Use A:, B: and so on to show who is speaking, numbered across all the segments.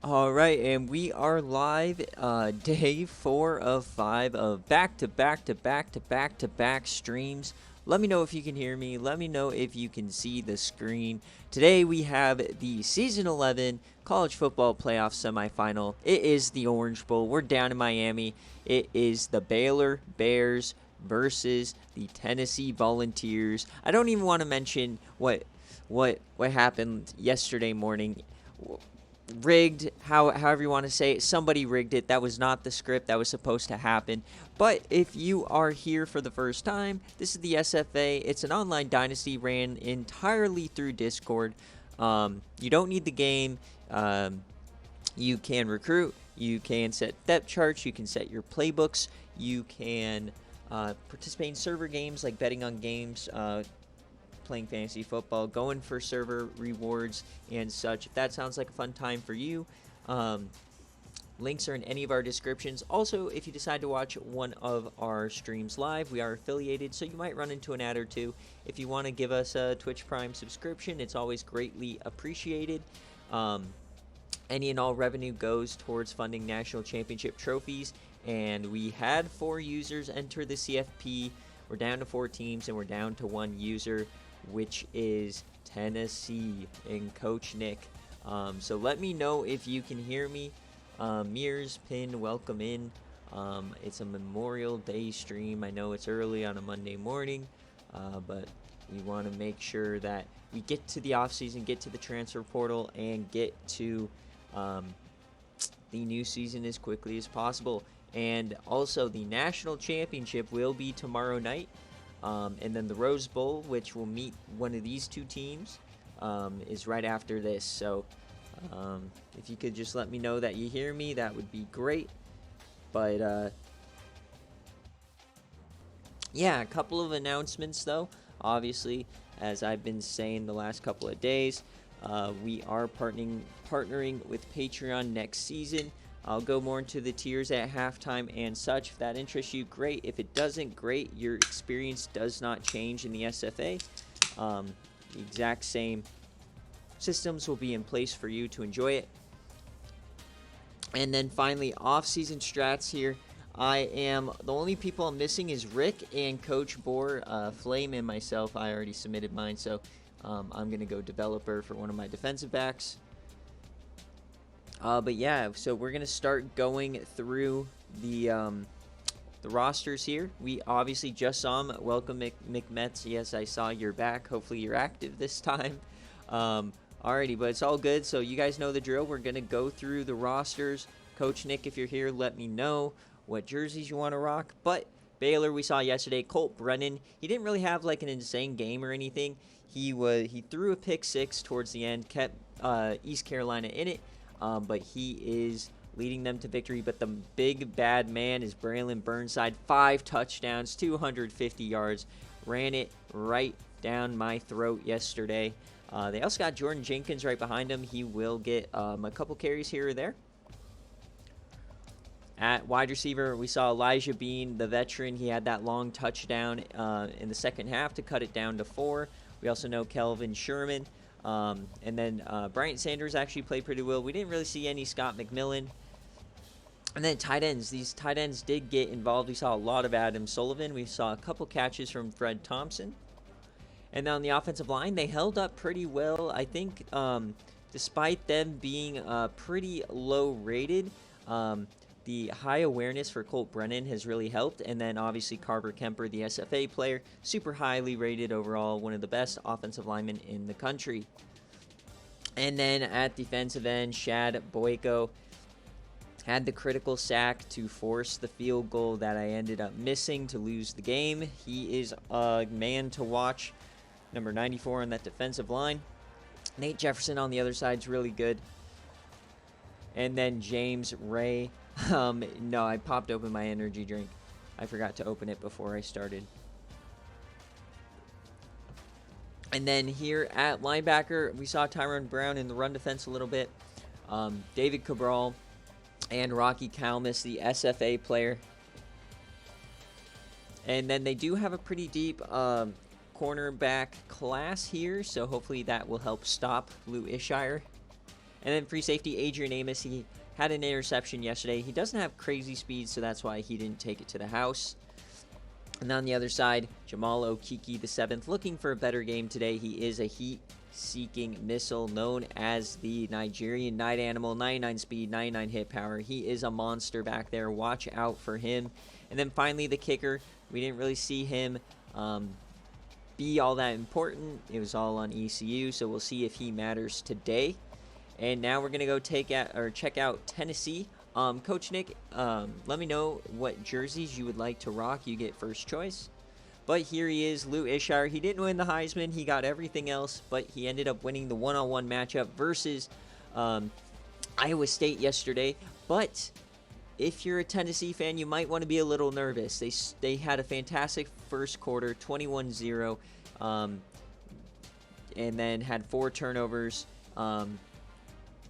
A: All right, and we are live, day 4 of 5 of back-to-back-to-back-to-back-to-back streams. Let me know if you can hear me. Let me know if you can see the screen. Today we have the Season 11 College Football Playoff Semifinal. It is the Orange Bowl. We're down in Miami. It is the Baylor Bears versus the Tennessee Volunteers. I don't even want to mention what happened yesterday morning. Rigged, however you want to say it. Somebody rigged it. That was not the script that was supposed to happen. But if you are here for the first time, this is the SFA. It's an online dynasty ran entirely through Discord. You don't need the game. You can recruit. You can set depth charts. You can set your playbooks. You can participate in server games like betting on games, playing fantasy football, going for server rewards and such. If that sounds like a fun time for you, links are in any of our descriptions. Also, if you decide to watch one of our streams live, we are affiliated, so you might run into an ad or two. If you want to give us a Twitch Prime subscription, it's always greatly appreciated. Any and all revenue goes towards funding national championship trophies, and we had 4 users enter the CFP. We're down to 4 teams, and we're down to 1 user, which is Tennessee and Coach Nick. So let me know if you can hear me. Mears, Pin, welcome in. It's a Memorial Day stream. I know it's early on a Monday morning, but we want to make sure that we get to the offseason, get to the transfer portal, and get to the new season as quickly as possible. And also, the national championship will be tomorrow night. And then the Rose Bowl, which will meet one of these 2 teams, is right after this. So if you could just let me know that you hear me, that would be great. But yeah, a couple of announcements though. Obviously, as I've been saying the last couple of days, we are partnering with Patreon next season. I'll go more into the tiers at halftime and such. If that interests you, great. If it doesn't, great. Your experience does not change in the SFA. The exact same systems will be in place for you to enjoy it. And then finally, off-season strats here. The only people I'm missing is Rick and Coach Bohr. Flame and myself, I already submitted mine, so I'm going to go developer for one of my defensive backs. But yeah, so we're going to start going through the rosters here. We obviously just saw him. Welcome, McMets. Yes, I saw you're back. Hopefully you're active this time. Alrighty, but it's all good. So you guys know the drill. We're going to go through the rosters. Coach Nick, if you're here, let me know what jerseys you want to rock. But Baylor, we saw yesterday. Colt Brennan, he didn't really have like an insane game or anything. He threw a pick 6 towards the end, kept East Carolina in it. But he is leading them to victory. But the big bad man is Braylon Burnside. 5 touchdowns, 250 yards. Ran it right down my throat yesterday. They also got Jordan Jenkins right behind him. He will get a couple carries here or there. At wide receiver, we saw Elijah Bean, the veteran. He had that long touchdown in the second half to cut it down to 4. We also know Kelvin Sherman. And then Bryant Sanders actually played pretty well. We didn't really see any Scott McMillan. And then tight ends. These tight ends did get involved. We saw a lot of Adam Sullivan. We saw a couple catches from Fred Thompson. And then on the offensive line, they held up pretty well. I think despite them being pretty low rated, the high awareness for Colt Brennan has really helped. And then obviously Carver Kemper, the SFA player, super highly rated overall, one of the best offensive linemen in the country. And then at defensive end, Shad Boyko had the critical sack to force the field goal that I ended up missing to lose the game. He is a man to watch, number 94 on that defensive line. Nate Jefferson on the other side is really good. And then James Ray. No, I popped open my energy drink. I forgot to open it before I started. And then here at linebacker, we saw Tyrone Brown in the run defense a little bit. David Cabral and Rocky Kalmus, the SFA player. And then they do have a pretty deep cornerback class here, so hopefully that will help stop Lou Ishire. And then free safety Adrian Amos, he had an interception yesterday. He doesn't have crazy speed, so that's why he didn't take it to the house. And on the other side, Jamal Okiki the 7th, looking for a better game today. He is a heat-seeking missile known as the Nigerian Night Animal. 99 speed, 99 hit power. He is a monster back there. Watch out for him. And then finally the kicker. We didn't really see him be all that important. It was all on ECU, so we'll see if he matters today. And now we're gonna go check out Tennessee. Coach Nick, let me know what jerseys you would like to rock. You get first choice. But here he is, Lou Ishire. He didn't win the Heisman. He got everything else, but he ended up winning the one-on-one matchup versus Iowa State yesterday. But if you're a Tennessee fan, you might want to be a little nervous. They had a fantastic first quarter, 21-0, and then had 4 turnovers.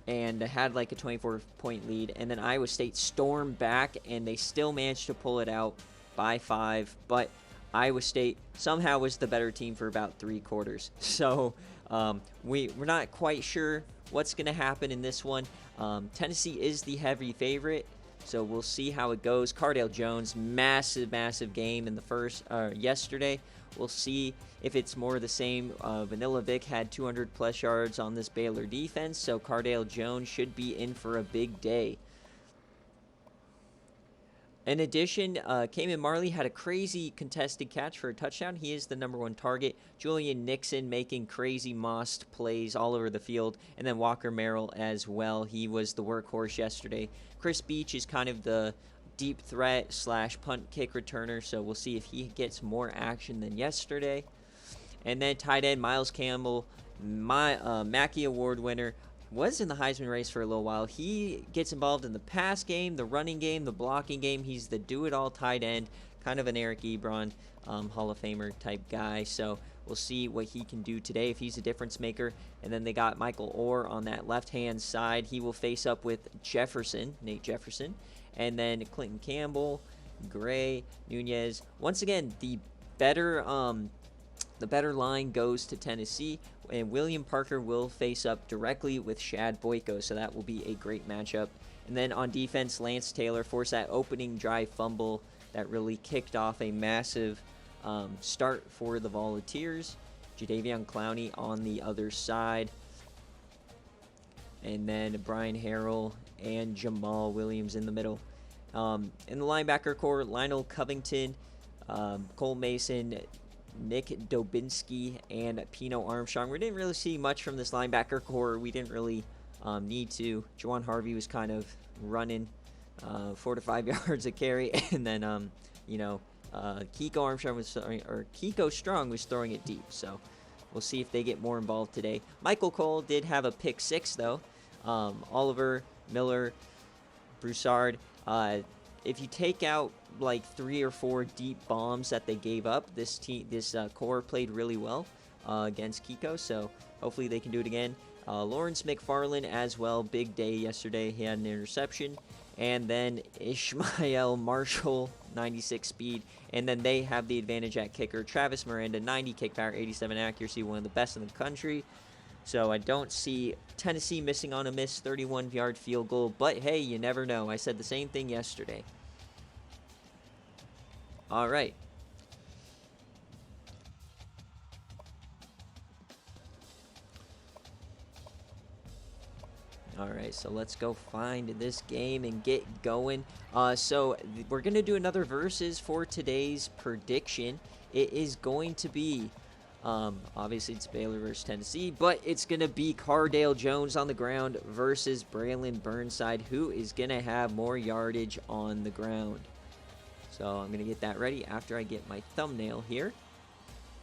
A: And had like a 24-point lead, and then Iowa State stormed back, and they still managed to pull it out by 5, but Iowa State somehow was the better team for about 3 quarters. So we're not quite sure what's going to happen in this one. Tennessee is the heavy favorite, so we'll see how it goes. Cardale Jones, massive game in the yesterday. We'll see if it's more of the same. Vanilla Vic had 200-plus yards on this Baylor defense, so Cardale Jones should be in for a big day. In addition, Cayman Marley had a crazy contested catch for a touchdown. He is the #1 target. Julian Nixon making crazy Most plays all over the field. And then Walker Merrill as well. He was the workhorse yesterday. Chris Beach is kind of the deep threat / punt kick returner, so we'll see if he gets more action than yesterday. And then tight end Miles Campbell, Mackey Award winner, was in the Heisman race for a little while. He gets involved in the pass game, the running game, the blocking game. He's the do-it-all tight end, kind of an Eric Ebron Hall of Famer type guy. So we'll see what he can do today if he's a difference maker. And then they got Michael Orr on that left-hand side. He will face up with Nate Jefferson. And then Clinton Campbell, Gray, Nunez. Once again, the better line goes to Tennessee, and William Parker will face up directly with Shad Boyko, so that will be a great matchup. And then on defense, Lance Taylor forced that opening drive fumble that really kicked off a massive start for the Volunteers. Jadeveon Clowney on the other side. And then Brian Harrell and Jamal Williams in the middle. In the linebacker core, Lionel Covington, Cole Mason, Nick Dobinski, and Pino Armstrong. We didn't really see much from this linebacker core. We didn't really need to. Juwan Harvey was kind of running 4 to 5 yards a carry, and then Kiko Strong was throwing it deep. So we'll see if they get more involved today. Michael Cole did have a pick 6 though. Oliver, Miller, Broussard. If you take out like 3 or 4 deep bombs that they gave up, this core played really well against Kiko, so hopefully they can do it again. Lawrence McFarland as well, big day yesterday. He had an interception. And then Ishmael Marshall, 96 speed. And then they have the advantage at kicker. Travis Miranda, 90 kick power, 87 accuracy, one of the best in the country. So I don't see Tennessee missing on a missed 31-yard field goal. But hey, you never know. I said the same thing yesterday. All right. All right, so let's go find this game and get going. So we're going to do another versus for today's prediction. It is going to be, obviously it's Baylor versus Tennessee, but it's going to be Cardale Jones on the ground versus Braylon Burnside, who is going to have more yardage on the ground. So I'm going to get that ready after I get my thumbnail here.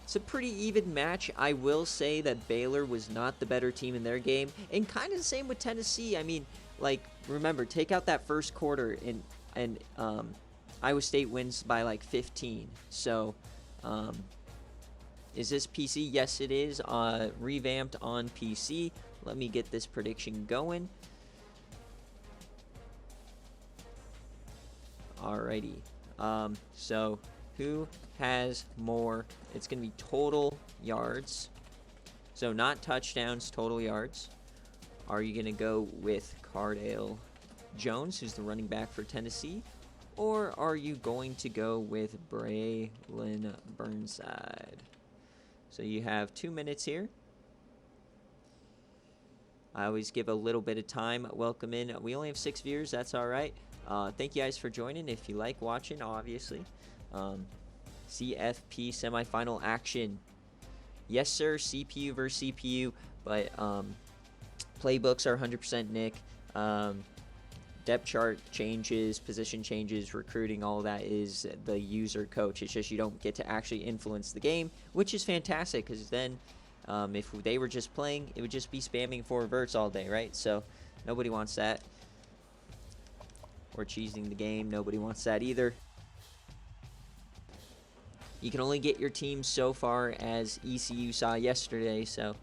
A: It's a pretty even match. I will say that Baylor was not the better team in their game, and kind of the same with Tennessee. I mean, like, remember, take out that first quarter, and Iowa State wins by like 15. So, is this PC? Yes, it is. Revamped on PC. Let me get this prediction going. Alrighty. So who has more? It's going to be total yards. So not touchdowns, total yards. Are you going to go with Cardale Jones, who's the running back for Tennessee? Or are you going to go with Braylon Burnside? So you have 2 minutes here. I always give a little bit of time. Welcome in. We only have 6 viewers. That's all right. Thank you guys for joining. If you like watching, obviously. CFP semifinal action. Yes, sir. CPU versus CPU. But playbooks are 100% Nick. Depth chart changes, position changes, recruiting, all that is the user coach. It's just you don't get to actually influence the game, which is fantastic because then if they were just playing, it would just be spamming for reverts all day, right? So nobody wants that. Or cheesing the game. Nobody wants that either. You can only get your team so far, as ECU saw yesterday. So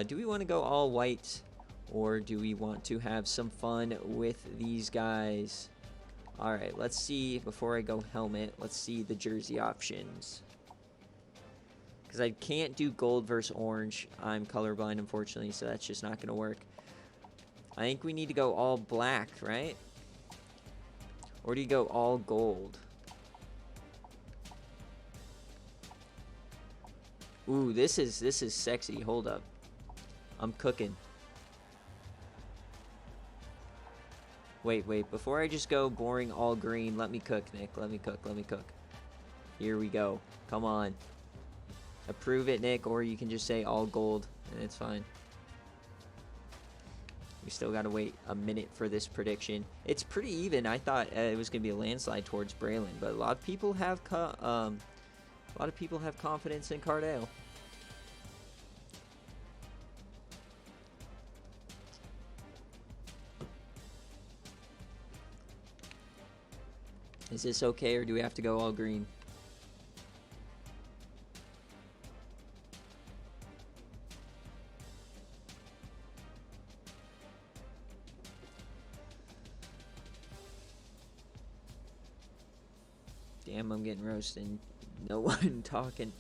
A: do we want to go all white? Or do we want to have some fun with these guys? All right, let's see. Before I go helmet, let's see the jersey options. Because I can't do gold versus orange. I'm colorblind, unfortunately, so that's just not going to work. I think we need to go all black, right? Or do you go all gold? Ooh, this is sexy. Hold up. I'm cooking. Wait, before I just go boring all green, let me cook, Nick. Let me cook. Here we go. Come on. Approve it, Nick, or you can just say all gold, and it's fine. We still got to wait a minute for this prediction. It's pretty even. I thought it was going to be a landslide towards Braylon, but a lot of people have confidence in Cardale. Is this okay, or do we have to go all green? Damn, I'm getting roasted. No one talking.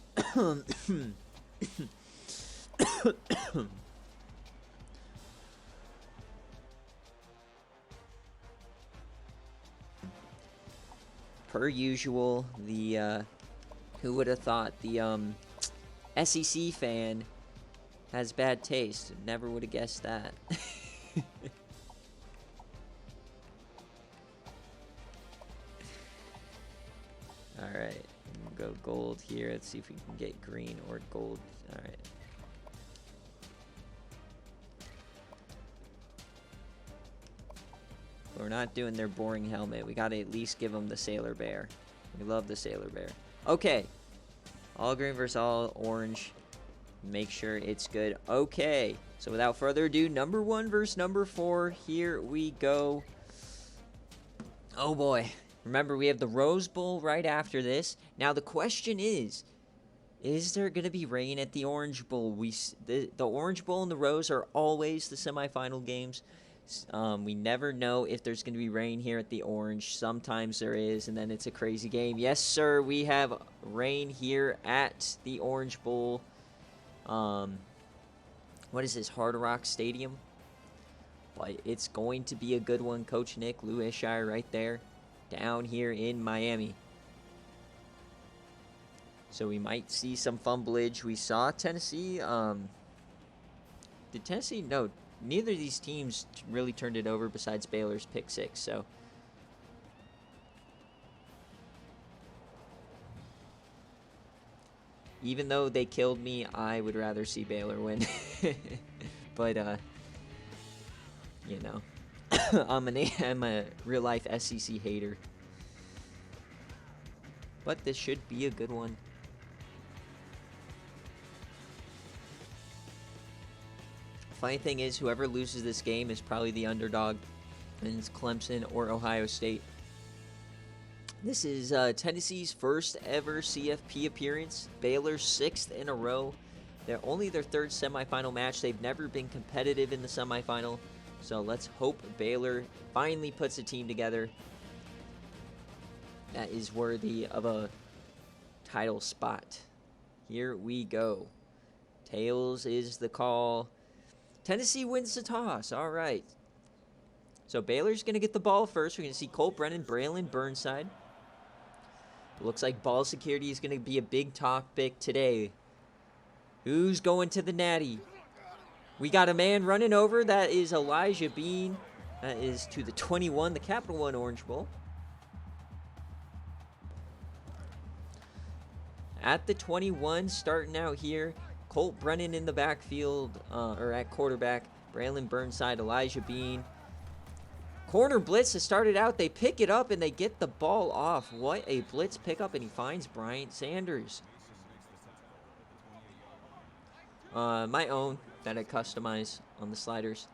A: Per usual, the who would have thought the SEC fan has bad taste? Never would have guessed that. All right, we'll go gold here. Let's see if we can get green or gold. All right. We're not doing their boring helmet. We got to at least give them the Sailor Bear. We love the Sailor Bear. Okay. All green versus all orange. Make sure it's good. Okay. So without further ado, number 1 versus number 4. Here we go. Oh boy. Remember, we have the Rose Bowl right after this. Now the question is there going to be rain at the Orange Bowl? The Orange Bowl and the Rose are always the semifinal games. We never know if there's going to be rain here at the Orange. Sometimes there is, and then it's a crazy game. Yes, sir, we have rain here at the Orange Bowl. What is this, Hard Rock Stadium? But it's going to be a good one. Coach Nick Lewishire right there, down here in Miami. So we might see some fumblage. We saw Tennessee. Did Tennessee? No. Neither of these teams really turned it over besides Baylor's pick 6, so. Even though they killed me, I would rather see Baylor win. But, you know, I'm a real-life SEC hater. But this should be a good one. Funny thing is, whoever loses this game is probably the underdog, and it's Clemson or Ohio State. This is Tennessee's first ever CFP appearance. Baylor's 6th in a row. They're only their 3rd semifinal match. They've never been competitive in the semifinal. So let's hope Baylor finally puts a team together that is worthy of a title spot. Here we go. Tails is the call. Tennessee wins the toss. All right. So Baylor's going to get the ball first. We're going to see Colt Brennan, Braylon Burnside. Looks like ball security is going to be a big topic today. Who's going to the natty? We got a man running over. That is Elijah Bean. That is to the 21, the Capital One Orange Bowl. At the 21, starting out here, Colt Brennan in the backfield, or at quarterback. Braylon Burnside, Elijah Bean. Corner blitz has started out. They pick it up and they get the ball off. What a blitz pickup, and he finds Bryant Sanders. My own that I customize on the sliders.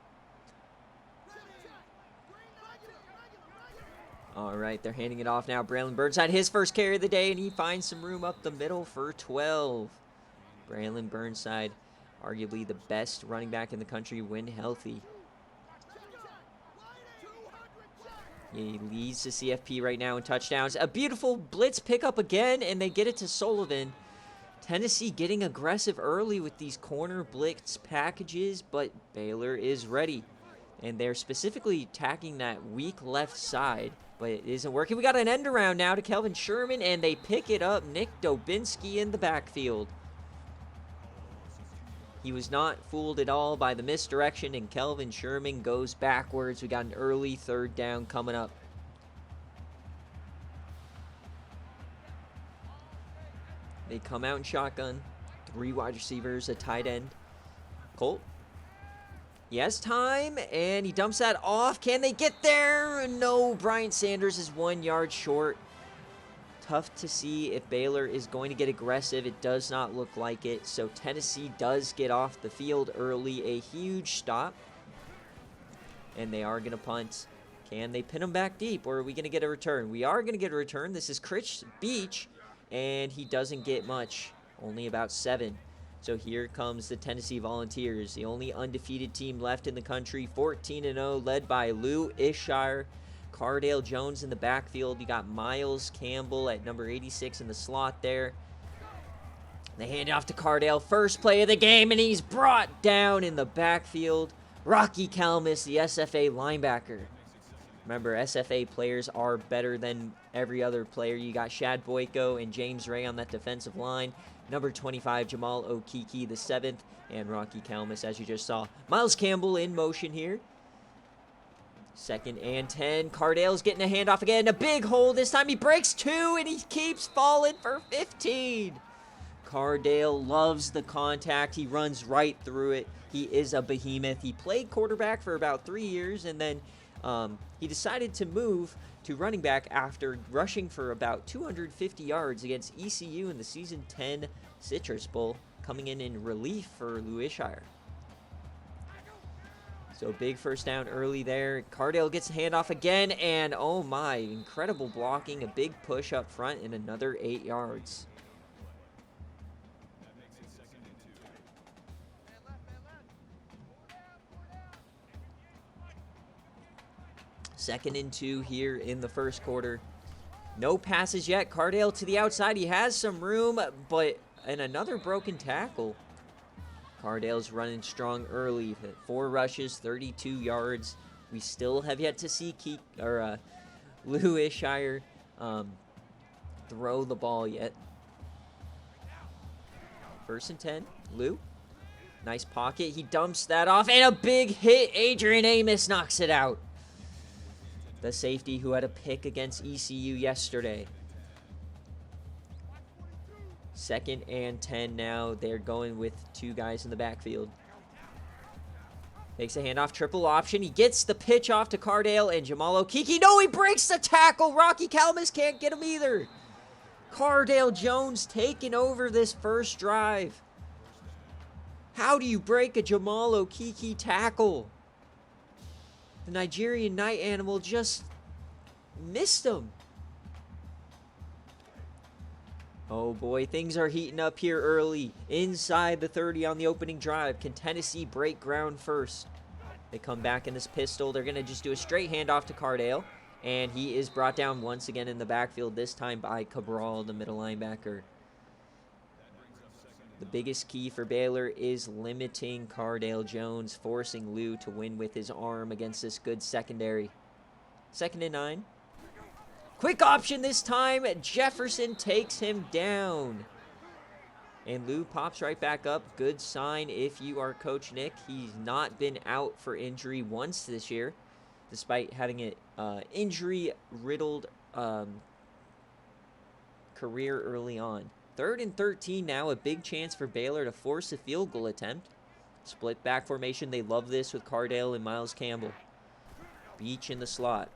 A: All right, they're handing it off now. Braylon Burnside, his first carry of the day, and he finds some room up the middle for 12. Braylon Burnside, arguably the best running back in the country when healthy. He leads the CFP right now in touchdowns. A beautiful blitz pickup again, and they get it to Sullivan. Tennessee getting aggressive early with these corner blitz packages, but Baylor is ready. And they're specifically attacking that weak left side, but it isn't working. We got an end around now to Kelvin Sherman, and they pick it up. Nick Dobinski in the backfield. He was not fooled at all by the misdirection, and Kelvin Sherman goes backwards. We got an early third down coming up. They come out in shotgun. 3 wide receivers, a tight end. Colt. He has time, and he dumps that off. Can they get there? No, Bryant Sanders is 1 yard short. Tough to see if Baylor is going to get aggressive. It does not look like it. So Tennessee does get off the field early. A huge stop. And they are going to punt. Can they pin him back deep, or are we going to get a return? We are going to get a return. This is Chris Beach, and he doesn't get much. Only about 7. So here comes the Tennessee Volunteers, the only undefeated team left in the country, 14-0, led by Lou Ishire. Cardale Jones in the backfield. You got Miles Campbell at number 86 in the slot there. They hand it off to Cardale. First play of the game, and he's brought down in the backfield. Rocky Kalmus, the SFA linebacker. Remember, SFA players are better than every other player. You got Shad Boyko and James Ray on that defensive line. Number 25, Jamal Okiki, the 7th, and Rocky Kalmus, as you just saw. Miles Campbell in motion here. 2nd and 10. Cardale's getting a handoff again. A big hole. This time he breaks 2, and he keeps falling for 15. Cardale loves the contact. He runs right through it. He is a behemoth. He played quarterback for about 3 years, and then he decided to move to running back after rushing for about 250 yards against ECU in the Season 10 Citrus Bowl, coming in relief for Lou Ishire. So big first down early there. Cardale gets a handoff again, and oh my, incredible blocking. A big push up front and another 8 yards. Second and 2 here in the first quarter. No passes yet. Cardale to the outside. He has some room, but and another broken tackle. Cardale's running strong early. 4 rushes, 32 yards. We still have yet to see Lou Ishire throw the ball yet. 1st and 10. Lou. Nice pocket. He dumps that off, and a big hit. Adrian Amos knocks it out. The safety who had a pick against ECU yesterday. 2nd and 10 now. They're going with 2 guys in the backfield. Makes a handoff, triple option. He gets the pitch off to Cardale and Jamal Okiki. No, he breaks the tackle. Rocky Kalmus can't get him either. Cardale Jones taking over this first drive. How do you break a Jamal Okiki tackle? The Nigerian night animal just missed him. Oh boy, things are heating up here early. Inside the 30 on the opening drive. Can Tennessee break ground first? They come back in this pistol. They're going to just do a straight handoff to Cardale. And he is brought down once again in the backfield, this time by Cabral, the middle linebacker. The biggest key for Baylor is limiting Cardale Jones, forcing Lou to win with his arm against this good secondary. 2nd and 9. Quick option this time. Jefferson takes him down. And Lou pops right back up. Good sign if you are Coach Nick. He's not been out for injury once this year, despite having an injury-riddled career early on. 3rd and 13 now, a big chance for Baylor to force a field goal attempt. Split back formation, they love this with Cardale and Miles Campbell. Beach in the slot.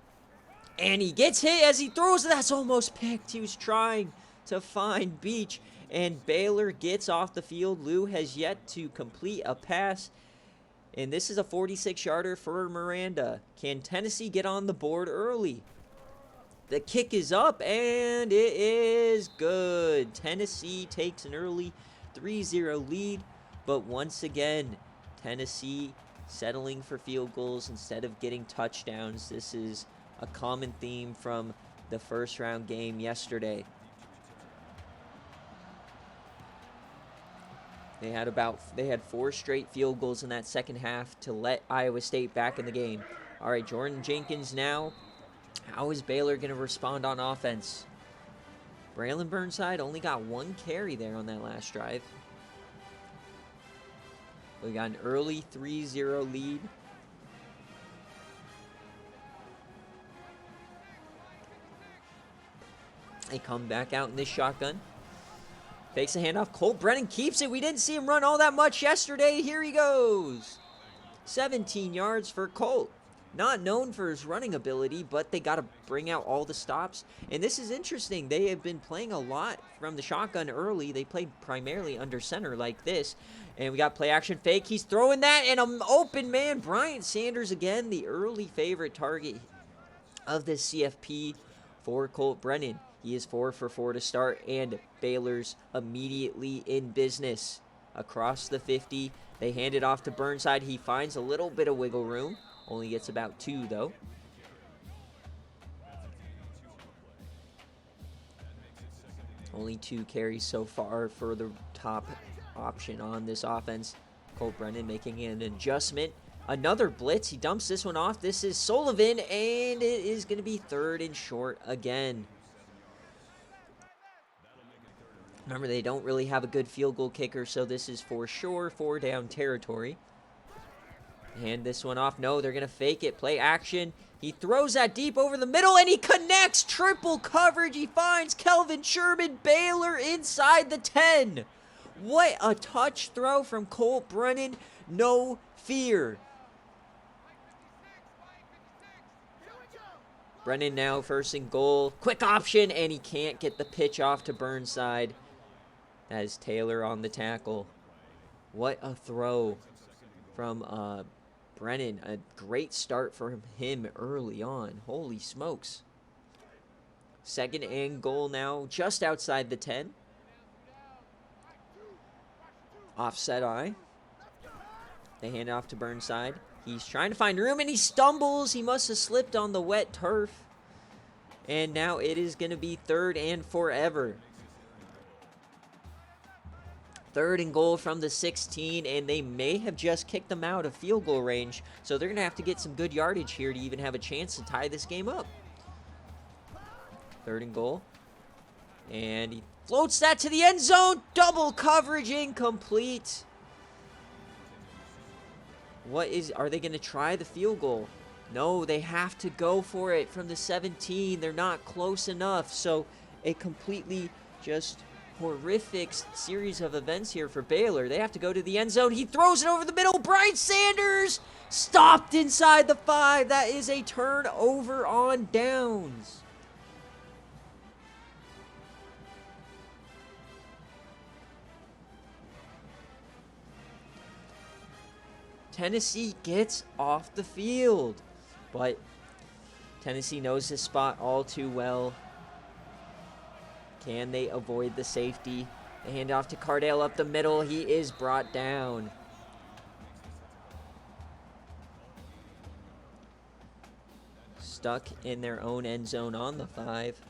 A: And he gets hit as he throws. That's almost picked. He was trying to find Beach, and Baylor gets off the field. Lou has yet to complete a pass, and this is a 46-yarder for Miranda. Can Tennessee get on the board early? The kick is up, and it is good. Tennessee takes an early 3-0 lead, but once again, Tennessee settling for field goals instead of getting touchdowns. This is a common theme from the first-round game yesterday. They had 4 straight field goals in that second half to let Iowa State back in the game. All right, Jordan Jenkins now. How is Baylor going to respond on offense? Braylon Burnside only got 1 carry there on that last drive. We got an early 3-0 lead. They come back out in this shotgun. Fakes a handoff. Colt Brennan keeps it. We didn't see him run all that much yesterday. Here he goes. 17 yards for Colt. Not known for his running ability, but they got to bring out all the stops. And this is interesting. They have been playing a lot from the shotgun early. They played primarily under center like this. And we got play action fake. He's throwing that, and an open man. Bryant Sanders again, the early favorite target of the CFP for Colt Brennan. He is 4 for 4 to start, and Baylor's immediately in business. Across the 50, they hand it off to Burnside. He finds a little bit of wiggle room. Only gets about 2, though. Only 2 carries so far for the top option on this offense. Colt Brennan making an adjustment. Another blitz. He dumps this one off. This is Sullivan, and it is going to be 3rd and short again. Remember, they don't really have a good field goal kicker, so this is for sure 4-down territory. Hand this one off. No, they're going to fake it. Play action. He throws that deep over the middle, and he connects. Triple coverage. He finds Kelvin Sherman. Baylor inside the 10. What a touch throw from Colt Brennan. No fear. Brennan now 1st and goal. Quick option, and he can't get the pitch off to Burnside. That is Taylor on the tackle. What a throw from Brennan. A great start for him early on. Holy smokes. 2nd and goal now, just outside the 10. Offset eye. They hand it off to Burnside. He's trying to find room, and he stumbles. He must have slipped on the wet turf. And now it is going to be 3rd and forever. 3rd and goal from the 16, and they may have just kicked them out of field goal range. So they're going to have to get some good yardage here to even have a chance to tie this game up. 3rd and goal. And he floats that to the end zone. Double coverage, incomplete. Are they going to try the field goal? No, they have to go for it from the 17. They're not close enough. So a completely just horrific series of events here for Baylor. They have to go to the end zone. He throws it over the middle. Bryant Sanders stopped inside the 5. That is a turnover on downs. Tennessee gets off the field, but Tennessee knows his spot all too well. Can they avoid the safety? They hand off to Cardale up the middle. He is brought down. Stuck in their own end zone on the 5.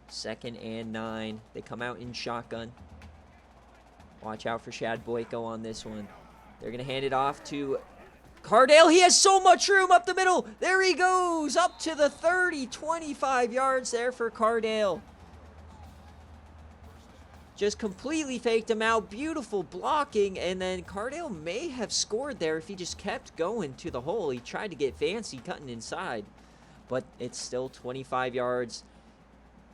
A: 2nd and 9. They come out in shotgun. Watch out for Shad Boyko on this one. They're going to hand it off to Cardale. He has so much room up the middle. There he goes. Up to the 30, 25 yards there for Cardale. Just completely faked him out. Beautiful blocking. And then Cardale may have scored there if he just kept going to the hole. He tried to get fancy cutting inside. But it's still 25 yards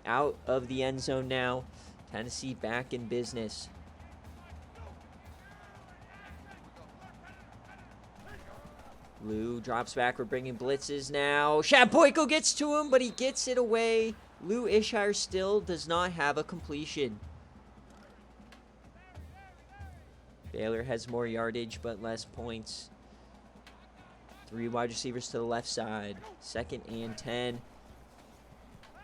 A: out of the end zone now. Tennessee back in business. Lou drops back. We're bringing blitzes now. Shad Boyko gets to him, but he gets it away. Lou Ishire still does not have a completion. Baylor has more yardage, but less points. 3 wide receivers to the left side. 2nd and 10.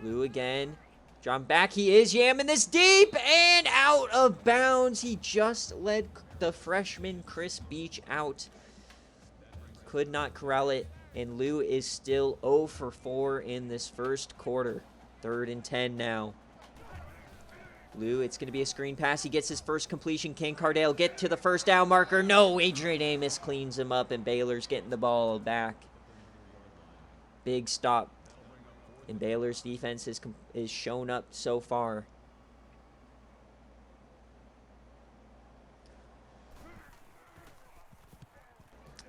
A: Lou again. Drawn back. He is yamming this deep and out of bounds. He just led the freshman Chris Beach out. Could not corral it, and Lou is still 0 for 4 in this first quarter. 3rd and 10 now. Lou, it's going to be a screen pass. He gets his first completion. Can Cardale get to the first down marker? No, Adrian Amos cleans him up, and Baylor's getting the ball back. Big stop. And Baylor's defense is shown up so far.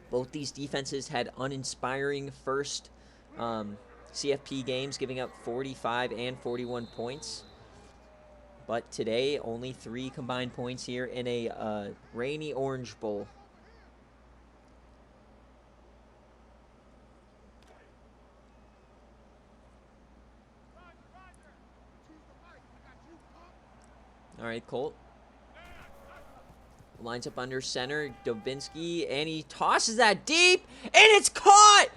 A: Both these defenses had uninspiring first CFP games, giving up 45 and 41 points. But today, only 3 combined points here in a rainy Orange Bowl. All right, Colt. Lines up under center, Dubinsky, and he tosses that deep, and it's caught!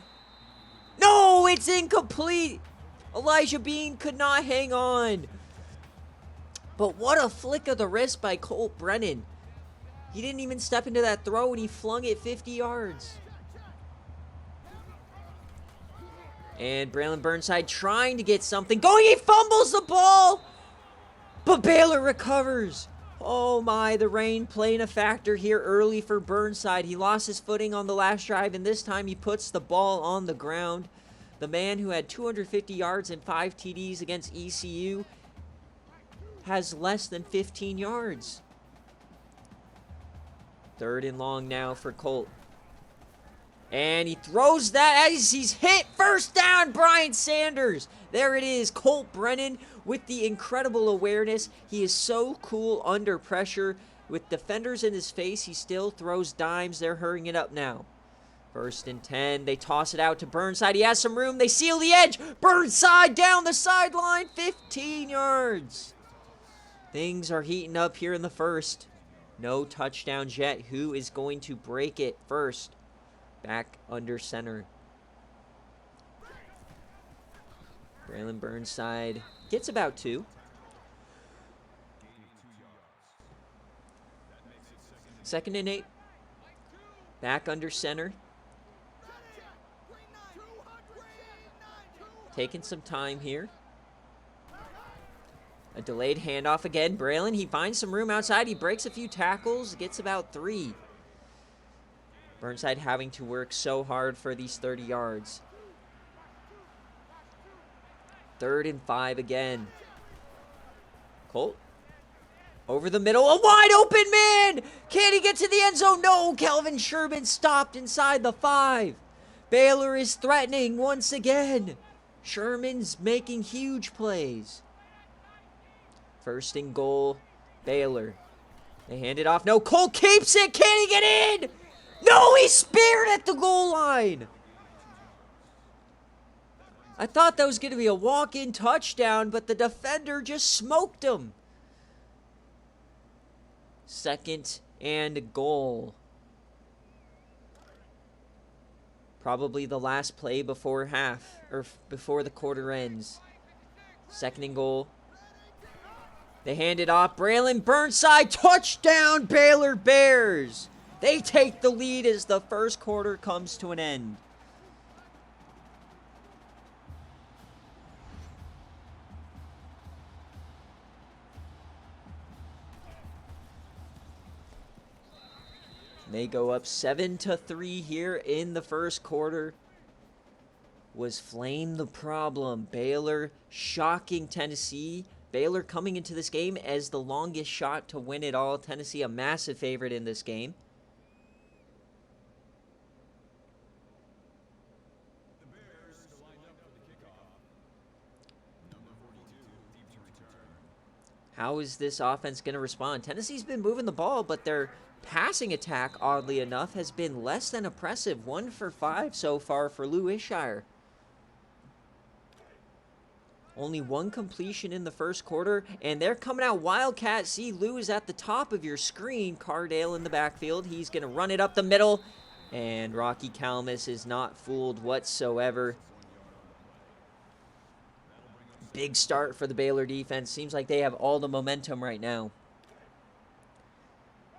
A: No, it's incomplete! Elijah Bean could not hang on. But what a flick of the wrist by Colt Brennan. He didn't even step into that throw, and he flung it 50 yards. And Braylon Burnside trying to get something going. He fumbles the ball, but Baylor recovers. Oh my, the rain playing a factor here early for Burnside. He lost his footing on the last drive, and this time he puts the ball on the ground. The man who had 250 yards and 5 TDs against ECU has less than 15 yards. 3rd and long now for Colt. And he throws that as he's hit. First down, Brian Sanders. There it is, Colt Brennan with the incredible awareness. He is so cool under pressure. With defenders in his face, he still throws dimes. They're hurrying it up now. 1st and 10. They toss it out to Burnside. He has some room. They seal the edge. Burnside down the sideline. 15 yards. Things are heating up here in the first. No touchdowns yet. Who is going to break it first? Back under center. Braylon Burnside gets about 2. 2nd and 8. Back under center. Taking some time here. A delayed handoff again. Braylon, he finds some room outside. He breaks a few tackles. Gets about 3. Burnside having to work so hard for these 30 yards. 3rd and 5 again. Colt. Over the middle. A wide open man! Can he get to the end zone? No! Kelvin Sherman stopped inside the 5. Baylor is threatening once again. Sherman's making huge plays. 1st and goal. Baylor. They hand it off. No, Colt keeps it. Can he get in? No, he's speared at the goal line. I thought that was going to be a walk-in touchdown, but the defender just smoked him. 2nd and goal. Probably the last play before half, or before the quarter ends. 2nd and goal. They hand it off. Braylon Burnside, touchdown, Baylor Bears. They take the lead as the first quarter comes to an end. They go up 7-3 here in the first quarter. Was Flame the problem? Baylor shocking Tennessee. Baylor coming into this game as the longest shot to win it all. Tennessee a massive favorite in this game. How is this offense going to respond? Tennessee's been moving the ball, but their passing attack, oddly enough, has been less than impressive. 1 for 5 so far for Lou Ishire. Only 1 completion in the first quarter, and they're coming out Wildcat. See, Lou is at the top of your screen. Cardale in the backfield. He's going to run it up the middle, and Rocky Kalmus is not fooled whatsoever. Big start for the Baylor defense. Seems like they have all the momentum right now.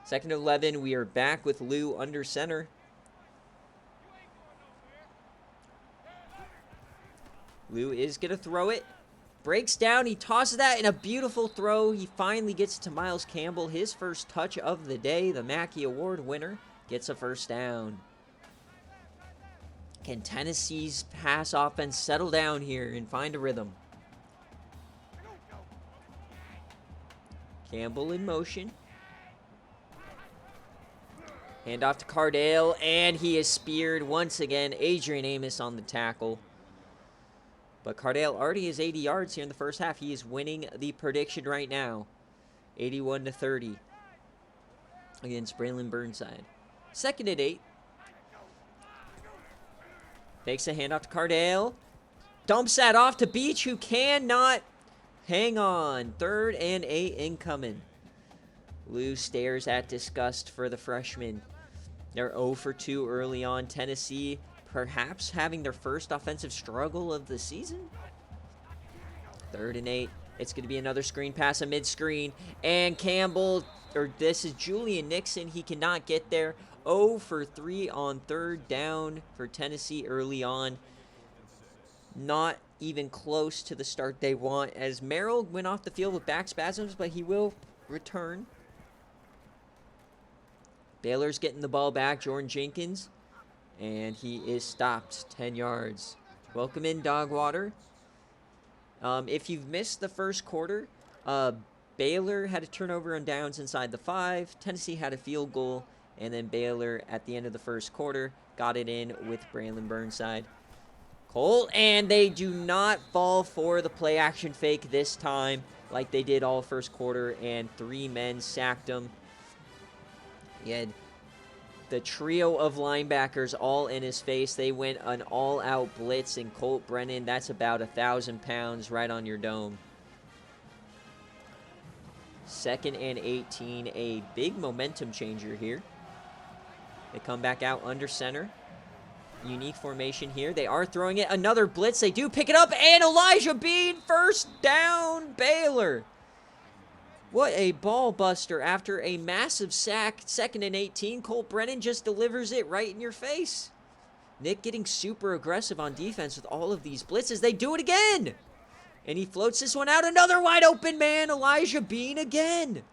A: 2nd and 11, we are back with Lou under center. Lou is going to throw it. Breaks down, he tosses that in a beautiful throw. He finally gets to Miles Campbell, his first touch of the day. The Mackey Award winner gets a first down. Can Tennessee's pass offense settle down here and find a rhythm? Campbell in motion. Handoff to Cardale, and he is speared once again. Adrian Amos on the tackle. But Cardale already has 80 yards here in the first half. He is winning the prediction right now. 81-30 against Braylon Burnside. 2nd and 8. Takes a handoff to Cardale. Dumps that off to Beach, who cannot hang on. 3rd and 8 incoming. Lou stares at disgust for the freshman. They're 0 for 2 early on. Tennessee perhaps having their first offensive struggle of the season. 3rd and 8. It's going to be another screen pass, a mid-screen. And Campbell, or this is Julian Nixon. He cannot get there. 0 for 3 on 3rd down for Tennessee early on. Not even close to the start they want, as Merrill went off the field with back spasms, but he will return. Baylor's getting the ball back. Jordan Jenkins. And he is stopped 10 yards. Welcome in, Dogwater. If you've missed the first quarter, Baylor had a turnover on downs inside the 5. Tennessee had a field goal. And then Baylor, at the end of the first quarter, got it in with Braylon Burnside. Colt, and they do not fall for the play action fake this time like they did all first quarter, and 3 men sacked him. He had the trio of linebackers all in his face. They went an all-out blitz, and Colt Brennan, that's about 1,000 pounds right on your dome. 2nd and 18, a big momentum changer here. They come back out under center. Unique formation here. They are throwing it. Another blitz. They do pick it up, and Elijah Bean, first down, Baylor. What a ball buster after a massive sack. 2nd and 18. Colt Brennan just delivers it right in your face. Nick getting super aggressive on defense with all of these blitzes. They do it again. And he floats this one out. Another wide open man. Elijah Bean again.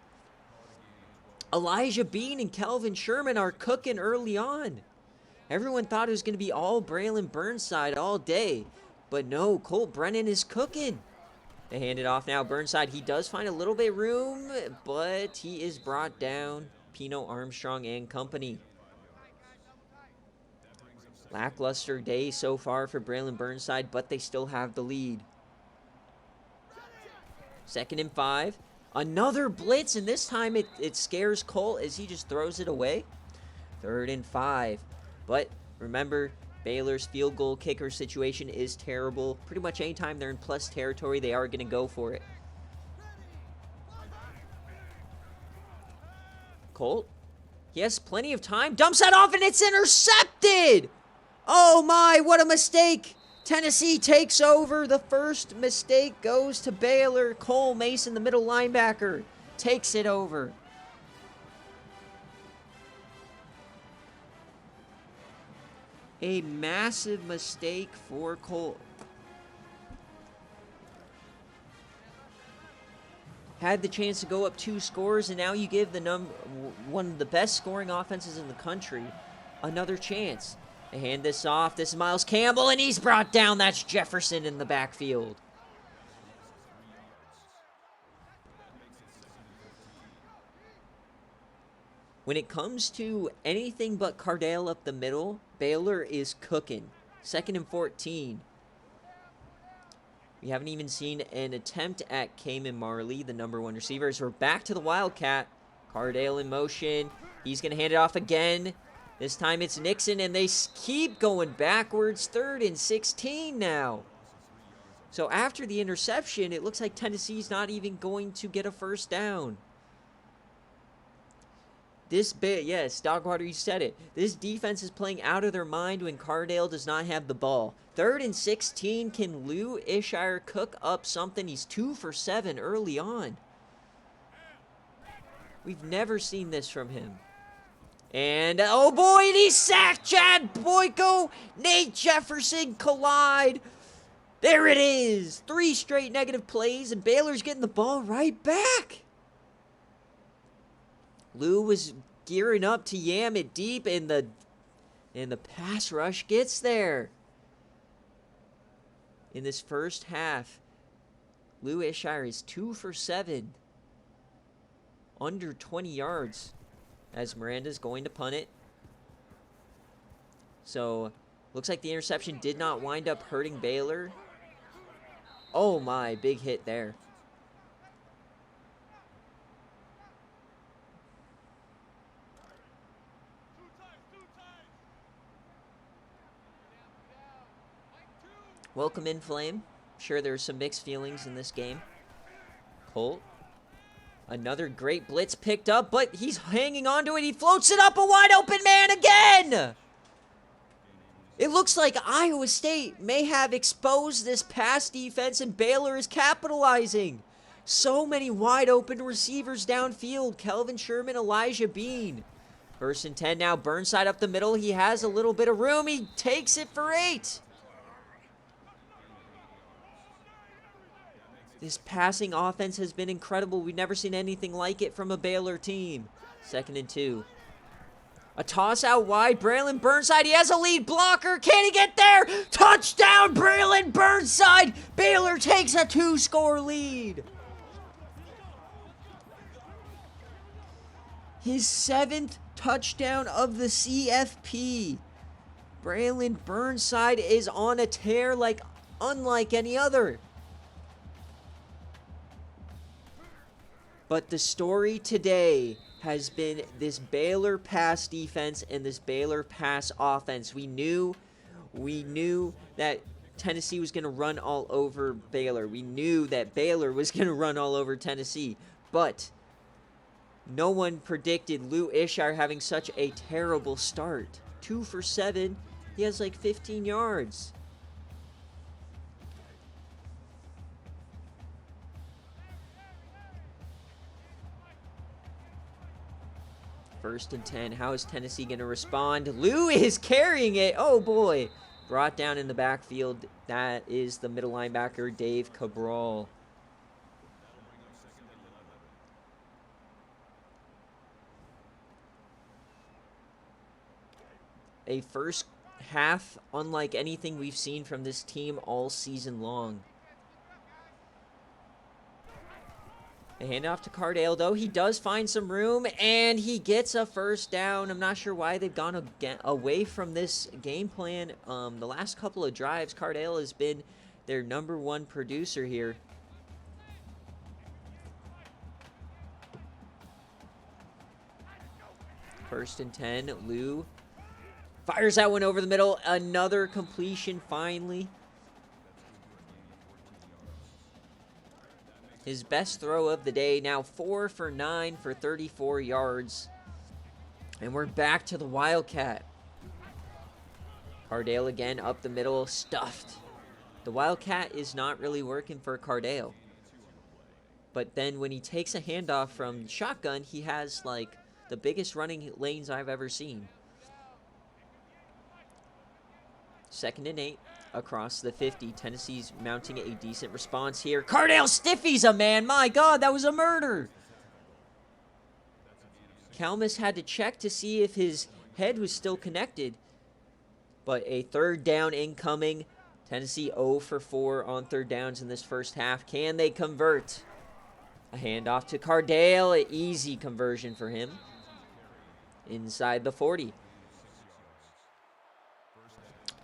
A: Elijah Bean and Kelvin Sherman are cooking early on. Everyone thought it was going to be all Braylon Burnside all day. But no, Colt Brennan is cooking. They hand it off now. Burnside, he does find a little bit of room, but he is brought down. Pino Armstrong and company. Lackluster day so far for Braylon Burnside, but they still have the lead. 2nd and 5. Another blitz, and this time it scares Colt as he just throws it away. 3rd and 5. But remember, Baylor's field goal kicker situation is terrible. Pretty much anytime they're in plus territory, they are going to go for it. Colt, he has plenty of time. Dumps that off, and it's intercepted! Oh my, what a mistake! Tennessee takes over. The first mistake goes to Baylor. Cole Mason, the middle linebacker, takes it over. A massive mistake for Colt. had the chance to go up 2 scores, and now you give the one of the best scoring offenses in the country another chance. They hand this off. This is Miles Campbell, and he's brought down. That's Jefferson in the backfield. When it comes to anything but Cardale up the middle, Baylor is cooking. 2nd and 14. We haven't even seen an attempt at Cayman Marley, the #1 receiver. As we're back to the Wildcat. Cardale in motion. He's going to hand it off again. This time it's Nixon, and they keep going backwards. 3rd and 16 now. So after the interception, it looks like Tennessee's not even going to get a first down. Yes, Dogwater, you said it. This defense is playing out of their mind when Cardale does not have the ball. 3rd and 16. Can Lou Ishire cook up something? He's 2 for 7 early on. We've never seen this from him. And, oh boy, and he's sacked. Chad Boyko, Nate Jefferson collide. There it is. 3 straight negative plays, and Baylor's getting the ball right back. Lou was gearing up to yam it deep, and the pass rush gets there. In this first half, Lou Ishire is 2 for 7. Under 20 yards. As Miranda's going to punt it. So, looks like the interception did not wind up hurting Baylor. Oh my, big hit there. Welcome in, Flame. Sure, there's some mixed feelings in this game. Colt. Another great blitz picked up, but he's hanging on to it. He floats it up, a wide open man again. It looks like Iowa State may have exposed this pass defense, and Baylor is capitalizing. So many wide open receivers downfield. Kelvin Sherman, Elijah Bean. 1st and 10 now. Burnside up the middle. He has a little bit of room. He takes it for 8. This passing offense has been incredible. We've never seen anything like it from a Baylor team. 2nd and 2. A toss out wide. Braylon Burnside. He has a lead blocker. Can he get there? Touchdown, Braylon Burnside. Baylor takes a 2-score lead. His 7th touchdown of the CFP. Braylon Burnside is on a tear like unlike any other. But the story today has been this Baylor pass defense and this Baylor pass offense. We knew that Tennessee was going to run all over Baylor. We knew that Baylor was going to run all over Tennessee. But no one predicted Lou Ishire having such a terrible start. 2 for 7. He has like 15 yards. First and 10. How is Tennessee going to respond? Lou is carrying it. Oh, boy. Brought down in the backfield. That is the middle linebacker, Dave Cabral. A first half unlike anything we've seen from this team all season long. They hand off to Cardale, though. He does find some room, and he gets a first down. I'm not sure why they've gone away from this game plan. The last couple of drives, Cardale has been their #1 producer here. First and 10, Lou fires that one over the middle. Another completion, finally. His best throw of the day, now 4 for 9 for 34 yards. And we're back to the Wildcat. Cardale again up the middle, stuffed. The Wildcat is not really working for Cardale. But then when he takes a handoff from shotgun, he has like the biggest running lanes I've ever seen. 2nd and 8. across the 50. Tennessee's mounting a decent response here. Cardale stiffies a man. My God, that was a murder. Kalmus had to check to see if his head was still connected. But a third down incoming. Tennessee 0 for 4 on third downs in this first half. Can they convert? A handoff to Cardale. An easy conversion for him. Inside the 40.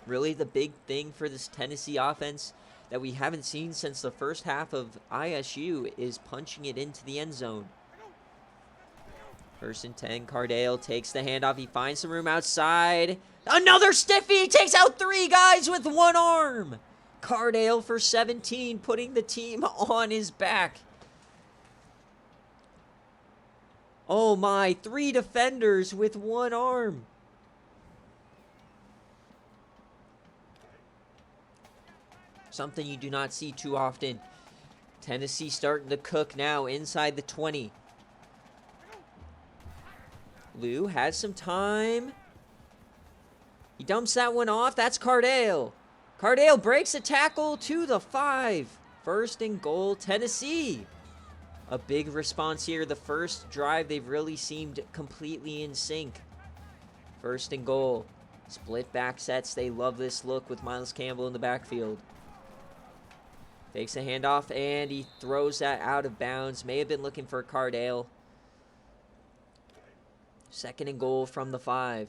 A: Really the big thing for this Tennessee offense that we haven't seen since the first half of ISU is punching it into the end zone. 1st and 10, Cardale takes the handoff. He finds some room outside. Another stiffy. He takes out 3 guys with 1 arm. Cardale for 17, putting the team on his back. Oh my, 3 defenders with 1 arm. Something you do not see too often. Tennessee starting to cook now inside the 20. Lou has some time. He dumps that one off. That's Cardale. Cardale breaks a tackle to the 5. 1st and goal, Tennessee. A big response here. The first drive, they've really seemed completely in sync. 1st and goal. Split back sets. They love this look with Miles Campbell in the backfield. Takes a handoff, and he throws that out of bounds. May have been looking for Cardale. 2nd and goal from the 5.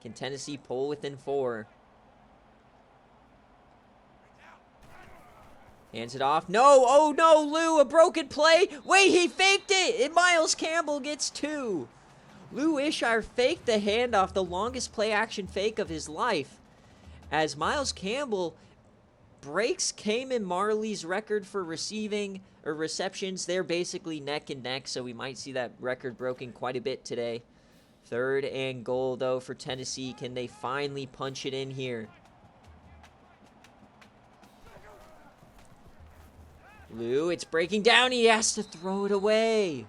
A: Can Tennessee pull within 4? Hands it off. No! Oh no, Lou, a broken play. Wait, he faked it! And Miles Campbell gets 2. Lou Ishire faked the handoff, the longest play action fake of his life. As Miles Campbell breaks Cayman Marley's record for receiving or receptions. They're basically neck and neck, so we might see that record broken quite a bit today. 3rd and goal, though, for Tennessee. Can they finally punch it in here? Lou, it's breaking down. He has to throw it away.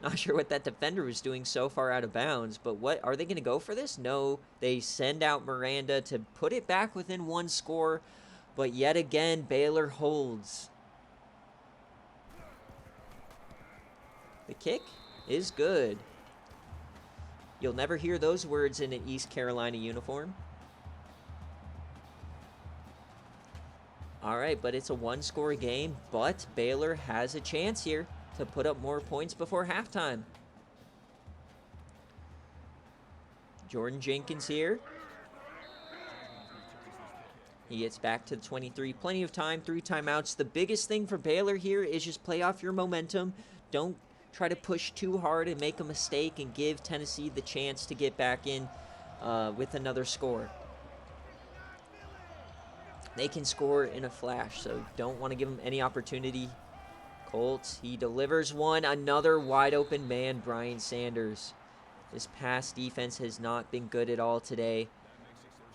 A: Not sure what that defender was doing so far out of bounds, but what are they going to go for this? No, they send out Miranda to put it back within 1 score. But yet again, Baylor holds. The kick is good. You'll never hear those words in an East Carolina uniform. All right, but it's a 1-score game, but Baylor has a chance here to put up more points before halftime. Jordan Jenkins here. He gets back to the 23. Plenty of time, 3 timeouts. The biggest thing for Baylor here is just play off your momentum. Don't try to push too hard and make a mistake and give Tennessee the chance to get back in with another score. They can score in a flash, so don't want to give them any opportunity. Colts, he delivers one. Another wide open man, Brian Sanders. This pass defense has not been good at all today.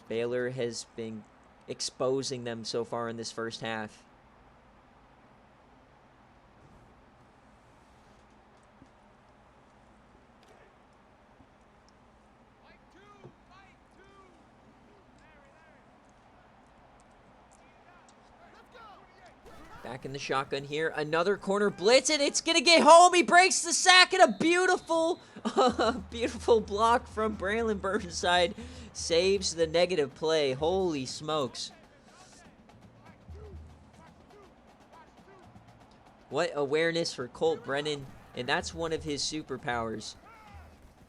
A: Baylor has been exposing them so far in this first half. Back in the shotgun here. Another corner blitz, and it's going to get home. He breaks the sack, and a beautiful, beautiful block from Braylon Burnside saves the negative play. Holy smokes. What awareness for Colt Brennan, and that's one of his superpowers.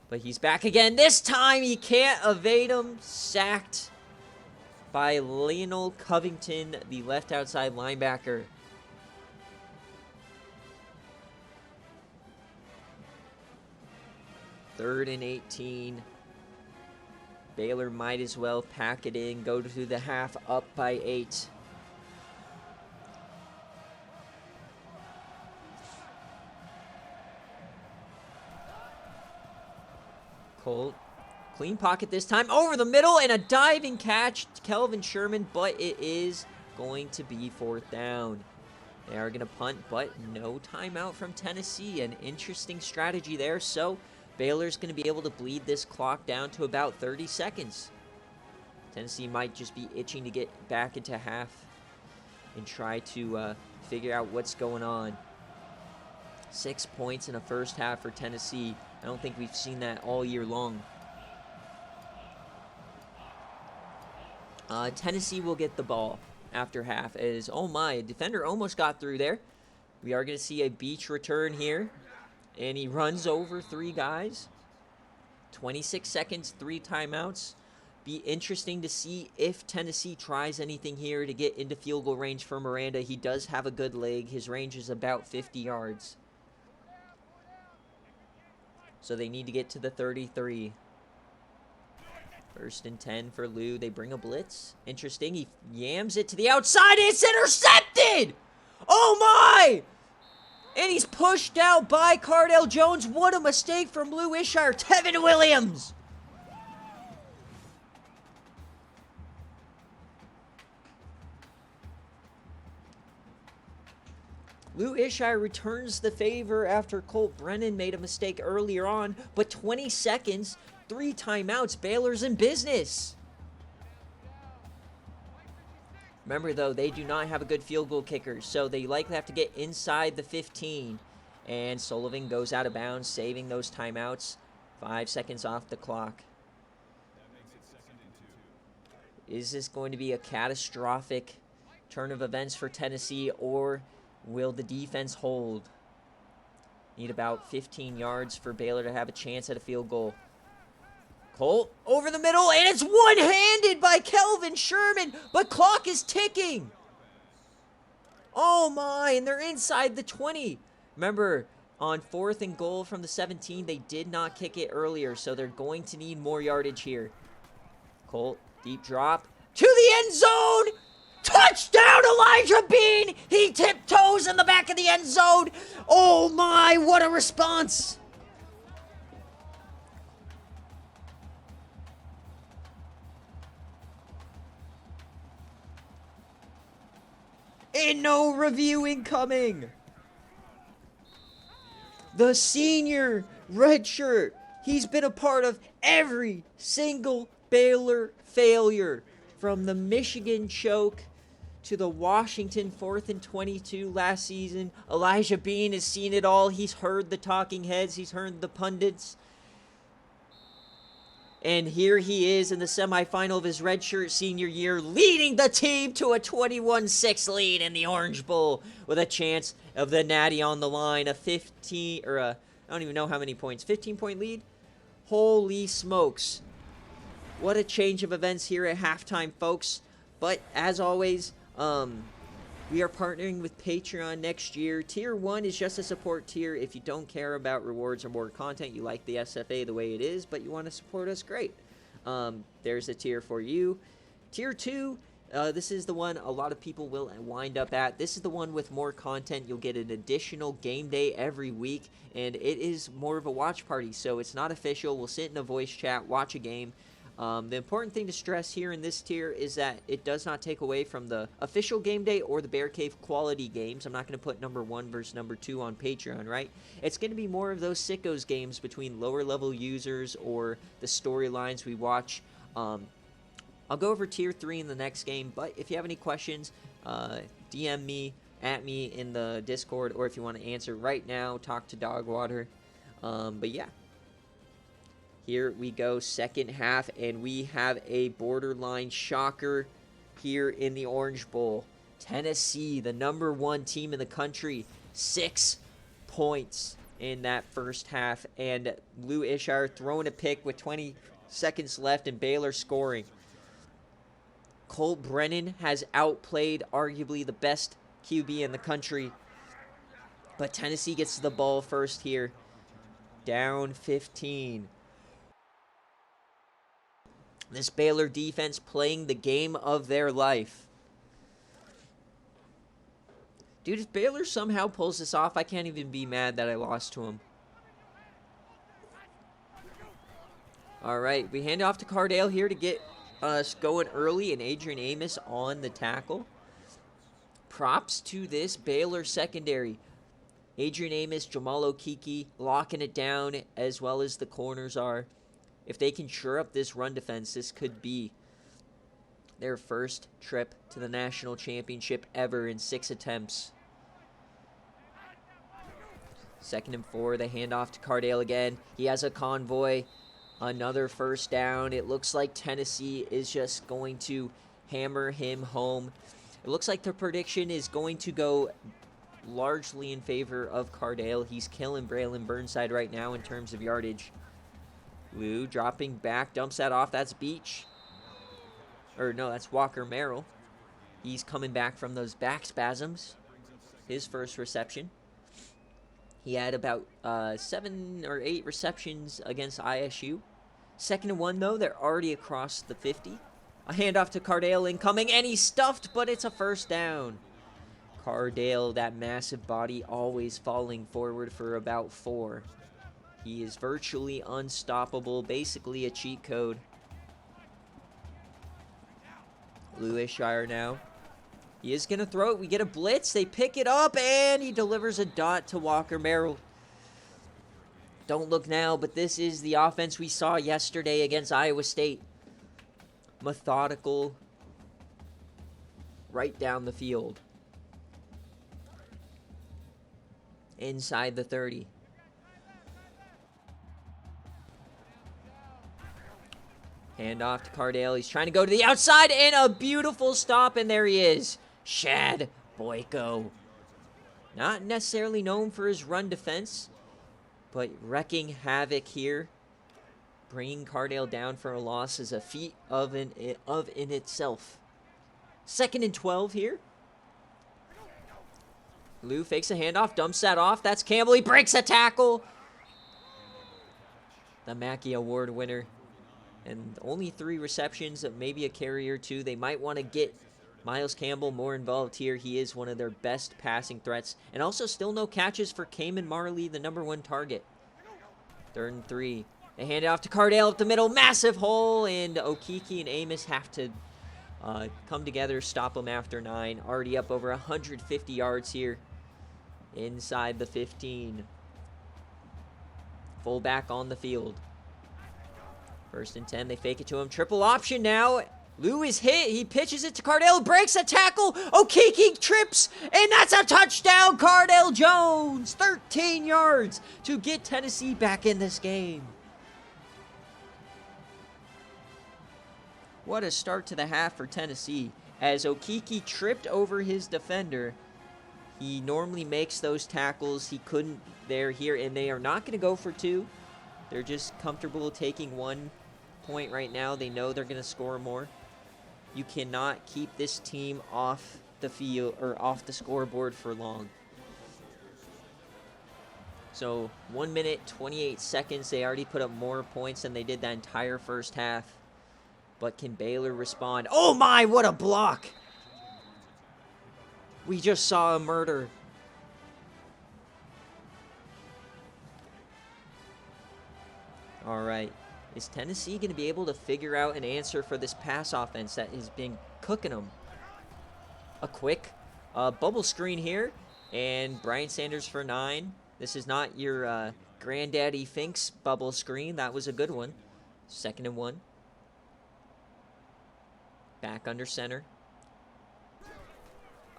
A: But he's back again. This time he can't evade him. Sacked by Lionel Covington, the left outside linebacker. Third and 18. Baylor might as well pack it in, go to the half up by 8. Colt, clean pocket this time, over the middle, and a diving catch, Kelvin Sherman, but it is going to be 4th down. They are going to punt, but no timeout from Tennessee. An interesting strategy there, so Baylor's going to be able to bleed this clock down to about 30 seconds. Tennessee might just be itching to get back into half and try to figure out what's going on. 6 points in the first half for Tennessee. I don't think we've seen that all year long. Tennessee will get the ball after half as, oh my, a defender almost got through there. We are going to see a Beach return here, and he runs over 3 guys. 26 seconds, 3 timeouts. Be interesting to see if Tennessee tries anything here to get into field goal range for Miranda. He does have a good leg. His range is about 50 yards. So they need to get to the 33. 1st and 10 for Lou. They bring a blitz. Interesting. He yams it to the outside. It's intercepted! Oh my! And he's pushed out by Cardell Jones. What a mistake from Lou Ishire. Tevin Williams. Lou Ishire returns the favor after Colt Brennan made a mistake earlier on, but 20 seconds, 3 timeouts, Baylor's in business. Remember, though, they do not have a good field goal kicker, so they likely have to get inside the 15. And Sullivan goes out of bounds, saving those timeouts. 5 seconds off the clock. Is this going to be a catastrophic turn of events for Tennessee, or will the defense hold? Need about 15 yards for Baylor to have a chance at a field goal. Colt over the middle, and it's one-handed by Kelvin Sherman, but clock is ticking. Oh my, and they're inside the 20. Remember, on 4th and goal from the 17, they did not kick it earlier, so they're going to need more yardage here. Colt, deep drop to the end zone. Touchdown, Elijah Bean! He tiptoes in the back of the end zone. Oh my, what a response! And no review incoming. The senior redshirt. He's been a part of every single Baylor failure, from the Michigan choke to the Washington 4th and 22 last season. Elijah Bean has seen it all. He's heard the talking heads. He's heard the pundits. And here he is in the semifinal of his redshirt senior year, leading the team to a 21-6 lead in the Orange Bowl with a chance of the Natty on the line. I don't even know how many points. 15-point lead? Holy smokes. What a change of events here at halftime, folks. But as always, we are partnering with Patreon next year. Tier 1 is just a support tier. If you don't care about rewards or more content, you like the SFA the way it is, but you want to support us, great. There's a tier for you. Tier 2, this is the one a lot of people will wind up at. This is the one with more content. You'll get an additional game day every week, and it is more of a watch party, so it's not official. We'll sit in a voice chat, watch a game. The important thing to stress here in this tier is that it does not take away from the official game day or the BearCave quality games. I'm not going to put number 1 versus number 2 on Patreon, right? It's going to be more of those sickos games between lower level users or the storylines we watch. I'll go over tier 3 in the next game, but if you have any questions, DM me, at me in the Discord, or if you want to answer right now, talk to Dogwater. But yeah. Here we go, second half, and we have a borderline shocker here in the Orange Bowl. Tennessee, the number 1 team in the country, 6 points in that first half, and Lou Ishire throwing a pick with 20 seconds left and Baylor scoring. Colt Brennan has outplayed arguably the best QB in the country, but Tennessee gets the ball first here. Down 15. This Baylor defense playing the game of their life. Dude, if Baylor somehow pulls this off, I can't even be mad that I lost to him. All right, we hand off to Cardale here to get us going early, and Adrian Amos on the tackle. Props to this Baylor secondary. Adrian Amos, Jamal Okiki locking it down, as well as the corners are. If they can shore up this run defense, this could be Their first trip to the national championship ever in 6 attempts. 2nd and 4, they hand off to Cardale again. He has a convoy. Another first down. It looks like Tennessee is just going to hammer him home. It looks like the prediction is going to go largely in favor of Cardale. He's killing Braylon Burnside right now in terms of yardage. Lou dropping back, dumps that off. That's Beach. Or no, that's Walker Merrill. He's coming back from those back spasms. His first reception. He had about 7 or 8 receptions against ISU. 2nd and 1, though. They're already across the 50. A handoff to Cardale incoming, and he's stuffed, but it's a first down. Cardale, that massive body, always falling forward for about 4. He is virtually unstoppable, basically a cheat code. Lewisshire now. He is going to throw it. We get a blitz. They pick it up, and he delivers a dot to Walker Merrill. Don't look now, but this is the offense we saw yesterday against Iowa State. Methodical, right down the field. Inside the 30. Hand off to Cardale. He's trying to go to the outside, and a beautiful stop, and there he is. Shad Boyko. Not necessarily known for his run defense, but wrecking havoc here. Bringing Cardale down for a loss is a feat of in itself. 2nd and 12 here. Lou fakes a handoff, dumps that off. That's Campbell. He breaks a tackle. The Mackey Award winner. And only 3 receptions, maybe a carry or 2. They might want to get Miles Campbell more involved here. He is one of their best passing threats. And also still no catches for Cayman Marley, the #1 target. 3rd and 3. They hand it off to Cardale up the middle. Massive hole. And Okiki and Amos have to come together, stop him after 9. Already up over 150 yards here inside the 15. Fullback on the field. 1st and 10, they fake it to him. Triple option now. Lou is hit. He pitches it to Cardale. Breaks a tackle. Okiki trips. And that's a touchdown. Cardale Jones. 13 yards to get Tennessee back in this game. What a start to the half for Tennessee. As Okiki tripped over his defender. He normally makes those tackles. He couldn't there here. And they are not going to go for 2. They're just comfortable taking 1 point right now. They know they're going to score more. You cannot keep this team off the field or off the scoreboard for long. So 1 minute, 28 seconds. They already put up more points than they did that entire first half. But can Baylor respond? Oh my, what a block! We just saw a murder. All right. Is Tennessee going to be able to figure out an answer for this pass offense that has been cooking them? A quick bubble screen here. And Brian Sanders for 9. This is not your Granddaddy Finks bubble screen. That was a good one. 2nd and 1. Back under center.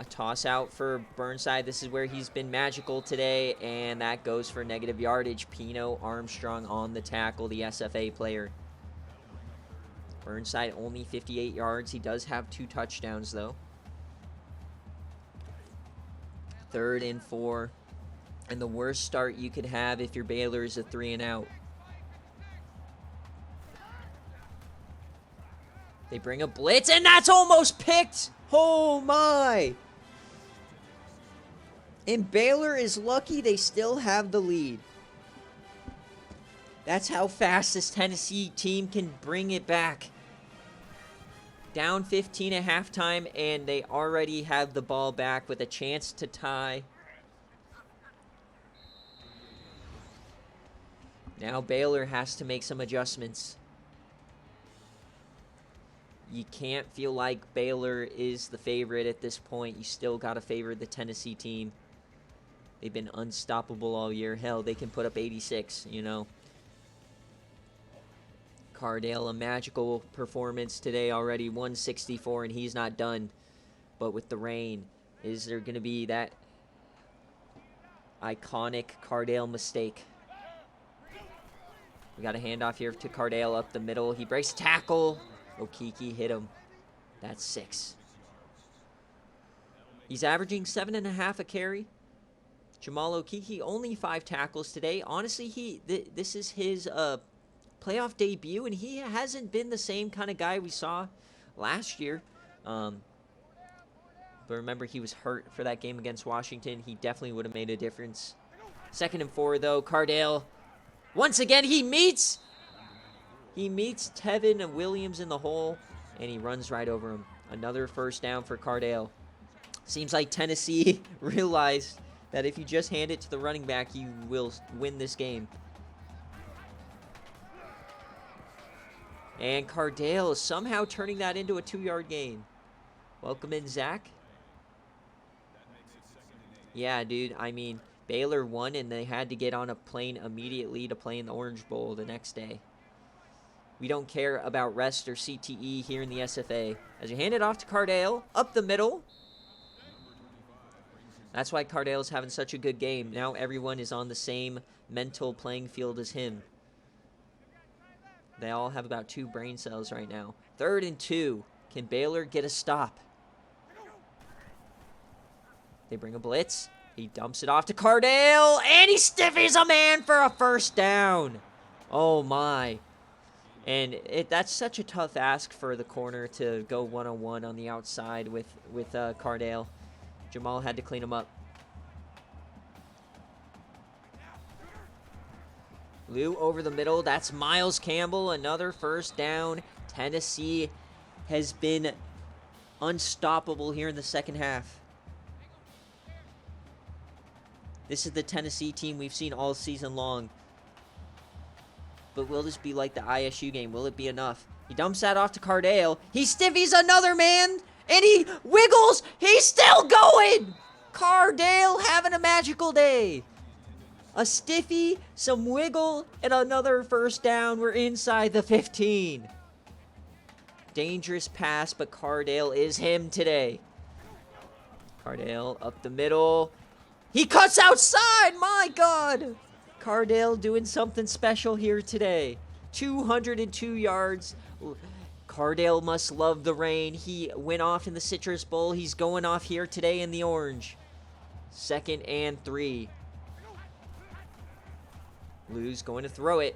A: A toss out for Burnside. This is where he's been magical today, and that goes for negative yardage. Pino Armstrong on the tackle, the SFA player. Burnside only 58 yards. He does have 2 touchdowns, though. 3rd and 4. And the worst start you could have if your Baylor is a 3 and out. They bring a blitz, and that's almost picked. Oh, my. And Baylor is lucky they still have the lead. That's how fast this Tennessee team can bring it back. Down 15 at halftime, and they already have the ball back with a chance to tie. Now Baylor has to make some adjustments. You can't feel like Baylor is the favorite at this point. You still got to favor the Tennessee team. They've been unstoppable all year. Hell, they can put up 86, you know. Cardale, a magical performance today already. 164, and he's not done. But with the rain, is there going to be that iconic Cardale mistake? We got a handoff here to Cardale up the middle. He breaks tackle. Okiki hit him. That's 6. He's averaging 7.5 a carry. Jamal Okiki, only 5 tackles today. Honestly, this is his playoff debut, and he hasn't been the same kind of guy we saw last year. But remember, he was hurt for that game against Washington. He definitely would have made a difference. 2nd and 4, though. Cardale, once again, he meets Tevin Williams in the hole, and he runs right over him. Another first down for Cardale. Seems like Tennessee realized that if you just hand it to the running back, you will win this game. And Cardale is somehow turning that into a 2-yard gain. Welcome in, Zach. Yeah, dude, I mean, Baylor won, and they had to get on a plane immediately to play in the Orange Bowl the next day. We don't care about rest or CTE here in the SFA. As you hand it off to Cardale, up the middle. That's why Cardale's having such a good game. Now everyone is on the same mental playing field as him. They all have about 2 brain cells right now. 3rd and 2. Can Baylor get a stop? They bring a blitz. He dumps it off to Cardale, and he stiffies a man for a first down. Oh, my. And that's such a tough ask for the corner to go one-on-one on the outside with Cardale. Jamal had to clean him up. Lou over the middle. That's Miles Campbell. Another first down. Tennessee has been unstoppable here in the second half. This is the Tennessee team we've seen all season long. But will this be like the ISU game? Will it be enough? He dumps that off to Cardale. He stiffies another man. And he wiggles. He's still going. Cardale having a magical day. A stiffy, some wiggle, and another first down. We're inside the 15. Dangerous pass, but Cardale is him today. Cardale up the middle. He cuts outside. My God. Cardale doing something special here today. 202 yards. Cardale must love the rain. He went off in the Citrus Bowl. He's going off here today in the orange. 2nd and 3. Lou's going to throw it.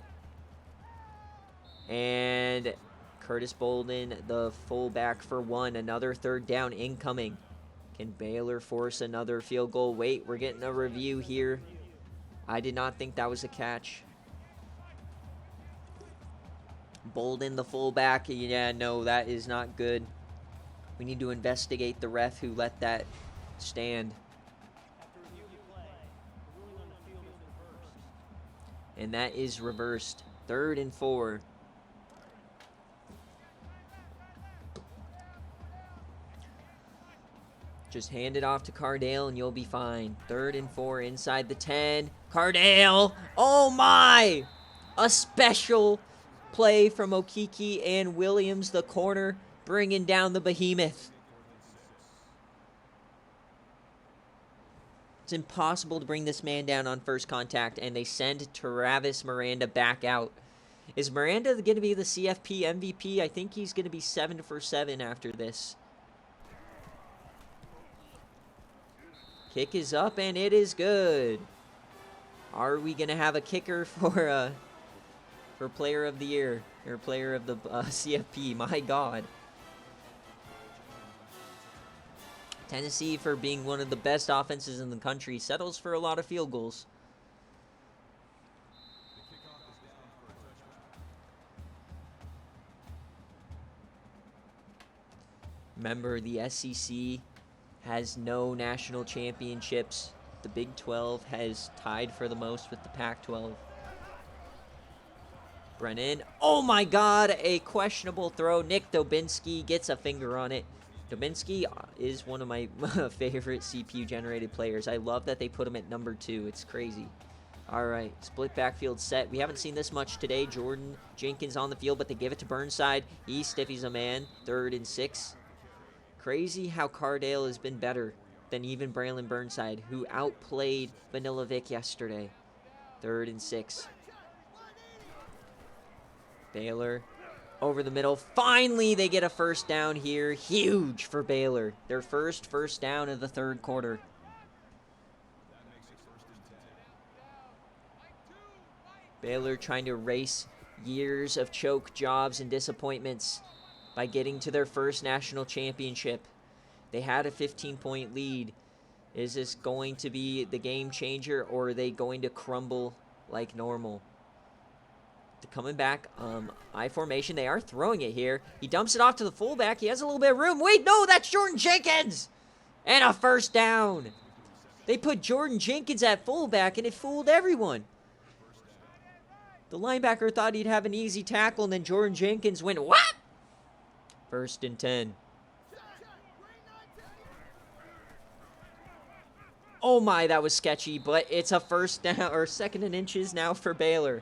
A: And Curtis Bolden, the fullback for 1. Another 3rd down incoming. Can Baylor force another field goal? Wait, we're getting a review here. I did not think that was a catch. Bolden, the fullback. Yeah, no, that is not good. We need to investigate the ref who let that stand. And that is reversed. 3rd and 4. Just hand it off to Cardale and you'll be fine. 3rd and 4 inside the 10. Cardale! Oh my! A special play from Okiki and Williams, the corner, bringing down the behemoth. It's impossible to bring this man down on first contact, and they send Travis Miranda back out. Is Miranda going to be the CFP MVP? I think he's going to be 7 for 7 after this. Kick is up, and it is good. Are we going to have a kicker for Player of the Year, or Player of the CFP? My God. Tennessee, for being one of the best offenses in the country, settles for a lot of field goals. Remember, the SEC has no national championships. The Big 12 has tied for the most with the Pac-12. Brennan. Oh my God, a questionable throw. Nick Dubinsky gets a finger on it. Dubinsky is one of my favorite CPU-generated players. I love that they put him at number 2. It's crazy. All right, split backfield set. We haven't seen this much today. Jordan Jenkins on the field, but they give it to Burnside. He stiffies a man. 3rd and 6. Crazy how Cardale has been better than even Braylon Burnside, who outplayed Vanilla Vic yesterday. 3rd and 6. Baylor over the middle. Finally, they get a first down here. Huge for Baylor. Their first down of the 3rd quarter. Baylor trying to erase years of choke jobs and disappointments by getting to their first national championship. They had a 15-point lead. Is this going to be the game changer, or are they going to crumble like normal? Coming back, I formation. They are throwing it here. He dumps it off to the fullback. He has a little bit of room. Wait, no, that's Jordan Jenkins! And a first down. They put Jordan Jenkins at fullback, and it fooled everyone. The linebacker thought he'd have an easy tackle, and then Jordan Jenkins went, what? 1st and 10. Oh my, that was sketchy, but it's a first down, or 2nd and inches now for Baylor.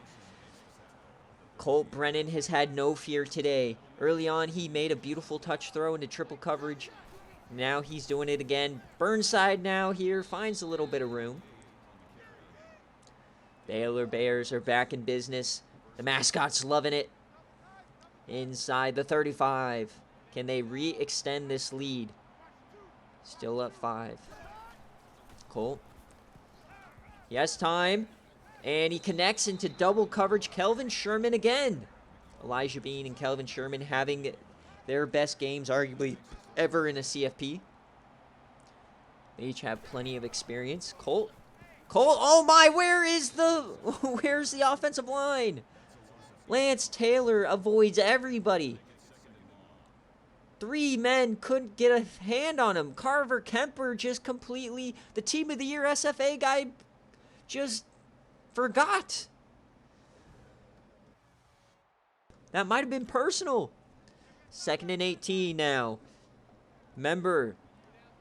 A: Colt Brennan has had no fear today. Early on, he made a beautiful touch throw into triple coverage. Now he's doing it again. Burnside now here finds a little bit of room. Baylor Bears are back in business. The mascot's loving it. Inside the 35. Can they re-extend this lead? Still up 5. Colt. He has time. And he connects into double coverage. Kelvin Sherman again. Elijah Bean and Kelvin Sherman having their best games arguably ever in a CFP. They each have plenty of experience. Colt, oh my, where's the offensive line? Lance Taylor avoids everybody. 3 men couldn't get a hand on him. Carver Kemper just completely, the Team of the Year SFA guy just forgot. That might have been personal. 2nd and 18 now. Remember,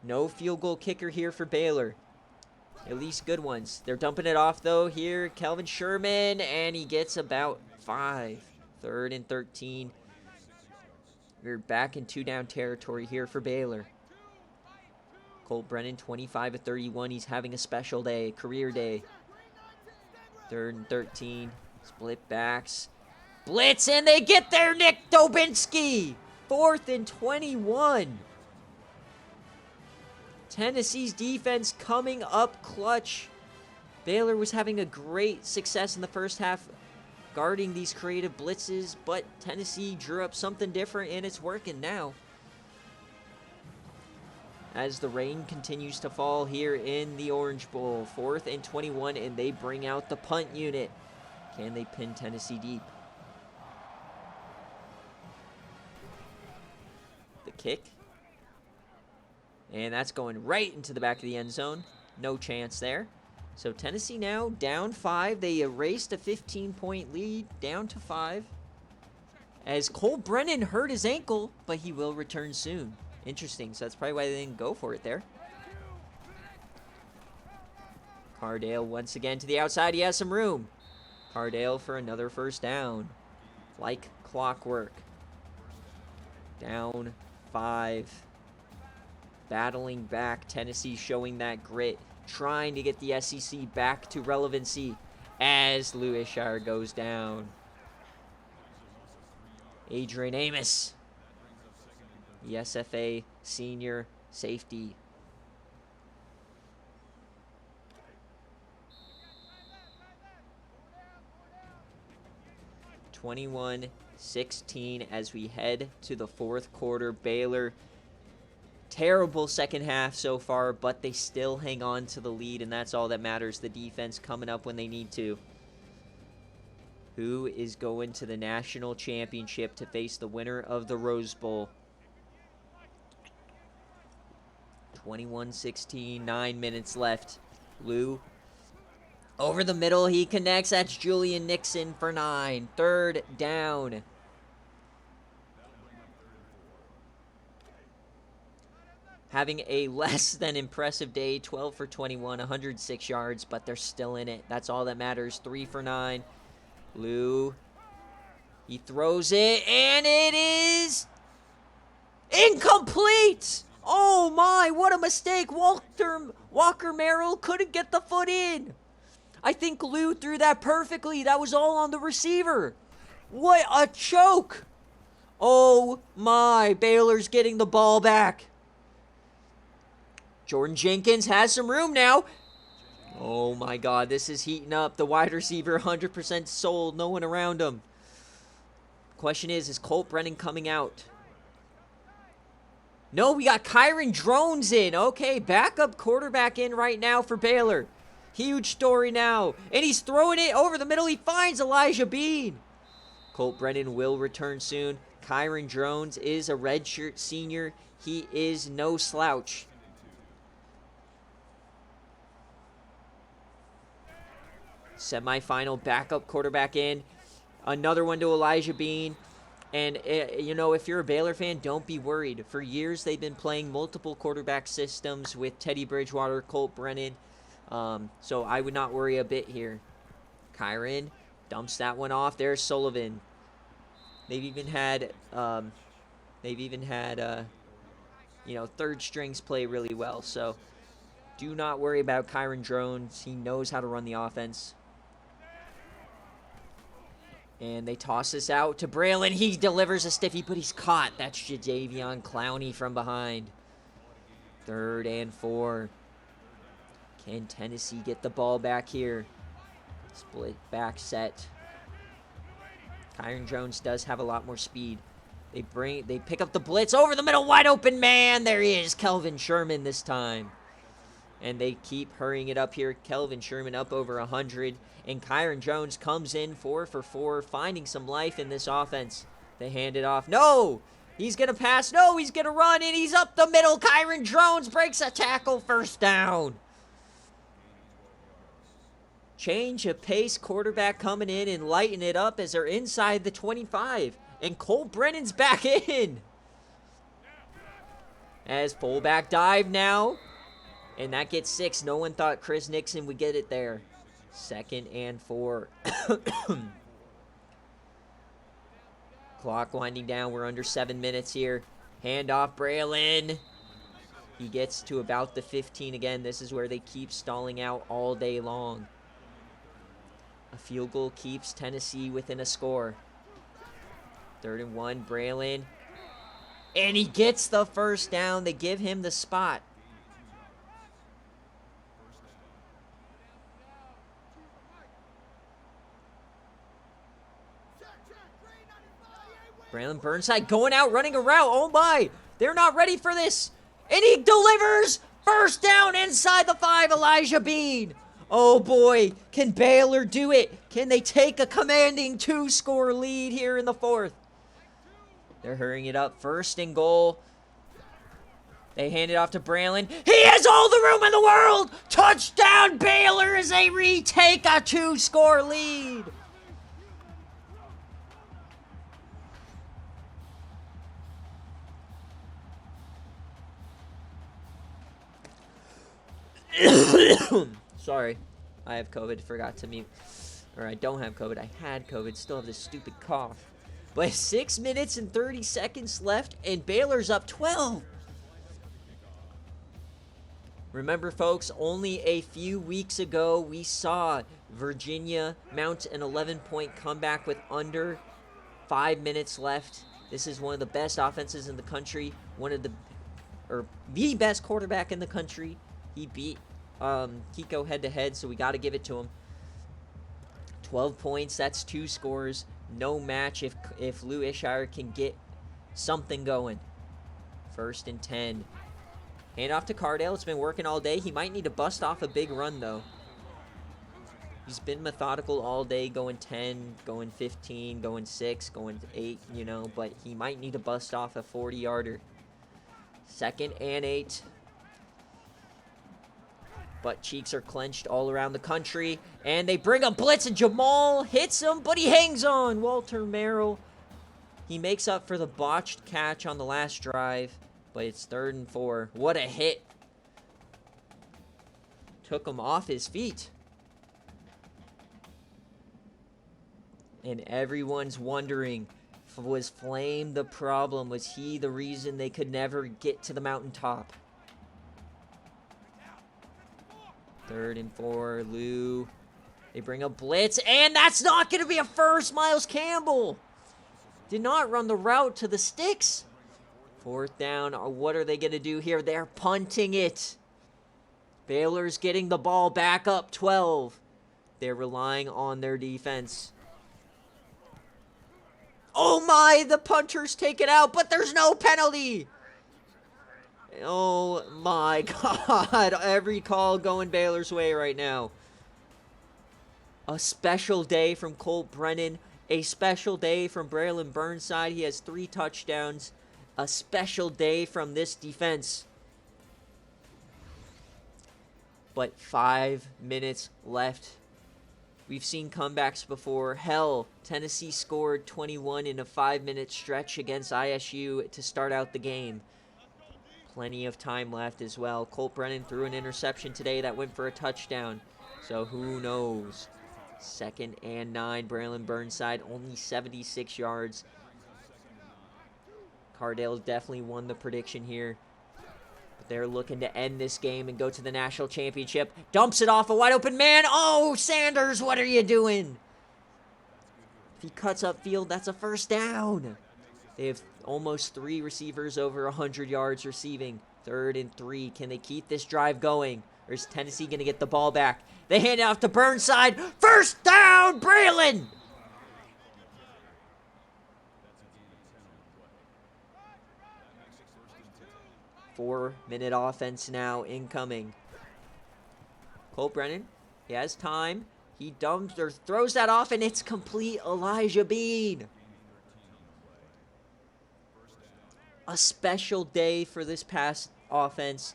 A: no field goal kicker here for Baylor. At least good ones. They're dumping it off, though, here. Kelvin Sherman, and he gets about 5. 3rd and 13. We're back in 2-down territory here for Baylor. Colt Brennan, 25 of 31. He's having a special day, career day. 3rd and 13. Split backs. Blitz, and they get there, Nick Dobinski. 4th and 21. Tennessee's defense coming up clutch. Baylor was having a great success in the first half guarding these creative blitzes, but Tennessee drew up something different, and it's working now. As the rain continues to fall here in the Orange Bowl. 4th and 21, and they bring out the punt unit. Can they pin Tennessee deep? The kick. And that's going right into the back of the end zone. No chance there. So Tennessee now down 5. They erased a 15-point lead down to 5. As Cole Brennan hurt his ankle, but he will return soon. Interesting. So that's probably why they didn't go for it there. Cardale once again to the outside. He has some room. Cardale for another first down. Like clockwork. Down 5. Battling back. Tennessee showing that grit. Trying to get the SEC back to relevancy as Lewis Shire goes down. Adrian Amos, the SFA senior safety. (21-16) as we head to the 4th quarter. Baylor, terrible second half so far, but they still hang on to the lead, and that's all that matters. The defense coming up when they need to. Who is going to the national championship to face the winner of the Rose Bowl? 21-16, 9 minutes left. Lou over the middle, he connects. That's Julian Nixon for 9. 3rd down. having a less than impressive day. 12 for 21, 106 yards, but they're still in it. That's all that matters. 3 for 9. Lou, he throws it, and it is incomplete. Oh my, what a mistake. Walker Merrill couldn't get the foot in. I think Lou threw that perfectly. That was all on the receiver. What a choke. Oh my, Baylor's getting the ball back. Jordan Jenkins has some room now. Oh my God, this is heating up. The wide receiver 100% sold, no one around him. Question is Colt Brennan coming out? No, we got Kyron Drones in. Okay, backup quarterback in right now for Baylor. Huge story now. And he's throwing it over the middle. He finds Elijah Bean. Colt Brennan will return soon. Kyron Drones is a redshirt senior. He is no slouch. Semifinal backup quarterback in. Another one to Elijah Bean. And, you know, if you're a Baylor fan, don't be worried. For years, they've been playing multiple quarterback systems with Teddy Bridgewater, Colt Brennan. So I would not worry a bit here. Kyron dumps that one off. There's Sullivan. They've even had, you know, third strings play really well. So do not worry about Kyron Drones. He knows how to run the offense. And they toss this out to Braylon. He delivers a stiffy, but he's caught. That's Jadeveon Clowney from behind. 3rd and 4. Can Tennessee get the ball back here? Split back set. Kyron Drones does have a lot more speed. They pick up the blitz over the middle, wide open man. There he is, Kelvin Sherman this time. And they keep hurrying it up here. Kelvin Sherman up over 100. And Kyron Drones comes in 4 for 4, finding some life in this offense. They hand it off. No! He's going to pass. No, he's going to run, and he's up the middle. Kyron Drones breaks a tackle, 1st down. Change of pace, quarterback coming in and lighting it up as they're inside the 25. And Colt Brennan's back in. As fullback dive now. And that gets 6. No one thought Chris Nixon would get it there. 2nd and 4. Clock winding down. We're under 7 minutes here. Handoff, Braylon. He gets to about the 15 again. This is where they keep stalling out all day long. A field goal keeps Tennessee within a score. 3rd and 1, Braylon. And he gets the 1st down. They give him the spot. Braylon Burnside going out, running a route. Oh my, they're not ready for this. And he delivers. 1st down inside the 5, Elijah Bean. Oh boy, can Baylor do it? Can they take a commanding 2-score lead here in the 4th? They're hurrying it up. 1st and goal. They hand it off to Braylon. He has all the room in the world. Touchdown Baylor as they retake a 2-score lead. Sorry, I have COVID, forgot to mute. Or I don't have COVID, I had COVID, still have this stupid cough. But 6 minutes and 30 seconds left, and Baylor's up 12. Remember, folks, only a few weeks ago, we saw Virginia mount an 11-point comeback with under 5 minutes left. This is one of the best offenses in the country, the best quarterback in the country. He beat Kiko head-to-head, so we got to give it to him. 12 points, that's 2 scores. No match if Lou Ishire can get something going. 1st and 10. Hand off to Cardale. It's been working all day. He might need to bust off a big run, though. He's been methodical all day, going 10, going 15, going 6, going 8, you know, but he might need to bust off a 40-yarder. 2nd and 8. Butt cheeks are clenched all around the country. And they bring a blitz, and Jamal hits him, but he hangs on. Walter Merrill, he makes up for the botched catch on the last drive. but it's 3rd and 4. What a hit. Took him off his feet. And everyone's wondering, was Flame the problem? Was he the reason they could never get to the mountaintop? 3rd and 4, Lou. They bring a blitz, and that's not going to be a first. Miles Campbell did not run the route to the sticks. 4th down. What are they going to do here? They're punting it. Baylor's getting the ball back up 12. They're relying on their defense. Oh my, the punter's taken out, but there's no penalty. Oh my God, every call going Baylor's way right now. A special day from Colt Brennan. A special day from Braylon Burnside. He has 3 touchdowns. A special day from this defense. But 5 minutes left. We've seen comebacks before. Hell, Tennessee scored 21 in a 5-minute stretch against ISU to start out the game. Plenty of time left as well. Colt Brennan threw an interception today that went for a touchdown. So who knows? 2nd and 9. Braylon Burnside, only 76 yards. Cardale definitely won the prediction here. But they're looking to end this game and go to the national championship. Dumps it off a wide open man. Oh, Sanders, what are you doing? If he cuts upfield, that's a 1st down. They have almost 3 receivers over 100 yards receiving. 3rd and 3. Can they keep this drive going? Or is Tennessee going to get the ball back? They hand it off to Burnside. 1st down, Braylon! Four-minute offense now incoming. Colt Brennan, he has time. He dumps or throws that off, and it's complete. Elijah Bean. A special day for this pass offense.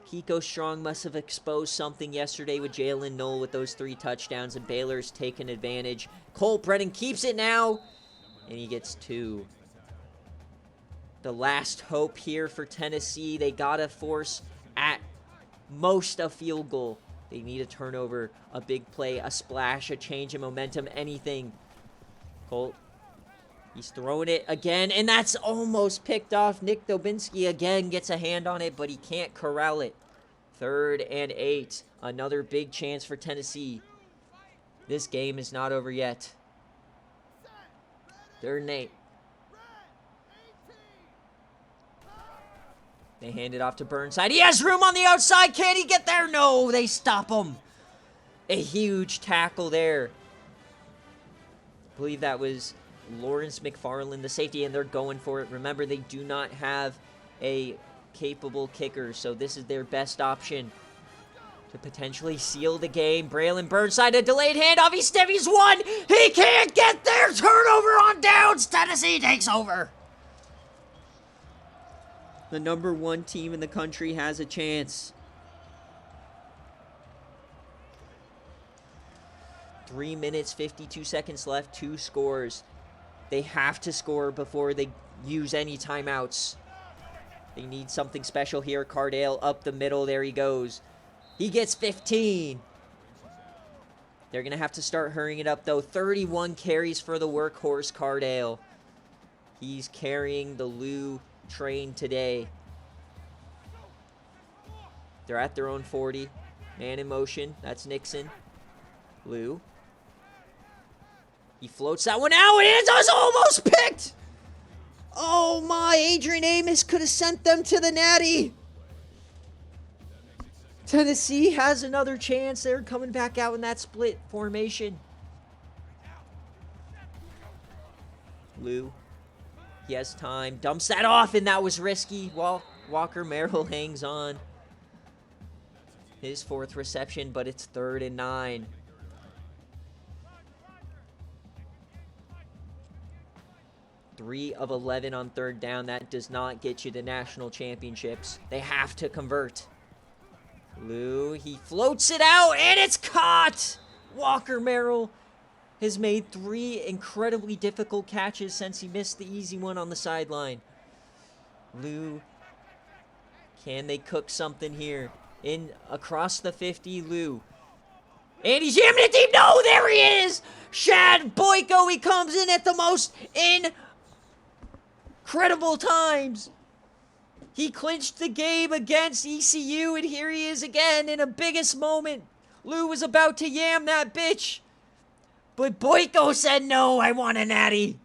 A: Kiko Strong must have exposed something yesterday with Jalen Knoll with those 3 touchdowns, and Baylor's taken advantage. Colt Brennan keeps it now, and he gets 2. The last hope here for Tennessee. They got to force at most a field goal. They need a turnover, a big play, a splash, a change in momentum, anything. Colt, he's throwing it again, and that's almost picked off. Nick Dobinski again gets a hand on it, but he can't corral it. 3rd and 8. Another big chance for Tennessee. This game is not over yet. 3rd and 8. They hand it off to Burnside. He has room on the outside. Can he get there? No, they stop him. A huge tackle there. I believe that was Lawrence McFarland, the safety, and they're going for it. Remember, they do not have a capable kicker, so this is their best option to potentially seal the game. Braylon Burnside, a delayed handoff. He's 1. He can't get there. Turnover on downs. Tennessee takes over. The number 1 team in the country has a chance. 3 minutes, 52 seconds left, 2 scores. They have to score before they use any timeouts. They need something special here. Cardale up the middle. There he goes. He gets 15. They're going to have to start hurrying it up, though. 31 carries for the workhorse, Cardale. He's carrying the Lou train today. They're at their own 40. Man in motion. That's Nixon. Lou. He floats that one out, and it was almost picked! Oh my, Adrian Amos could have sent them to the Natty. Tennessee has another chance. They're coming back out in that split formation. Lou. He has time. Dumps that off, and that was risky. Walker Merrill hangs on. His 4th reception, but it's 3rd and 9. Three of 11 on 3rd down. That does not get you to national championships. They have to convert. Lou, he floats it out, and it's caught! Walker Merrill has made 3 incredibly difficult catches since he missed the easy one on the sideline. Lou, can they cook something here? In across the 50, Lou. And he's jamming it deep. No, there he is. Shad Boyko, he comes in at the most incredible times. He clinched the game against ECU, and here he is again in a biggest moment. Lou was about to yam that bitch. But Boyko said, no, I want a natty.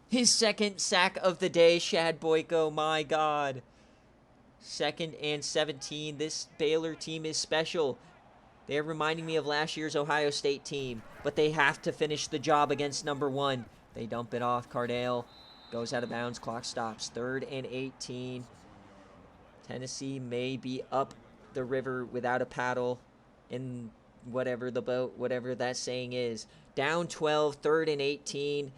A: His second sack of the day, Shad Boyko, my God. 2nd and 17. This Baylor team is special. They're reminding me of last year's Ohio State team, but they have to finish the job against number 1. They dump it off. Cardale goes out of bounds. Clock stops. 3rd and 18. Tennessee may be up the river without a paddle in whatever the boat, whatever that saying is. Down 12, 3rd and 18.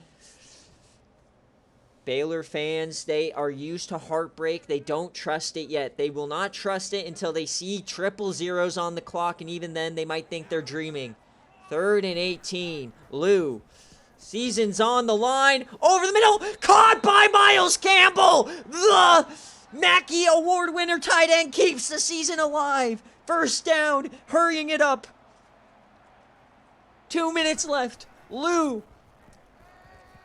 A: Baylor fans, they are used to heartbreak. They don't trust it yet. They will not trust it until they see triple zeros on the clock, and even then they might think they're dreaming. 3rd and 18. Lou. Season's on the line. Over the middle. Caught by Miles Campbell. The Mackey Award winner tight end keeps the season alive. 1st down. Hurrying it up. 2 minutes left. Lou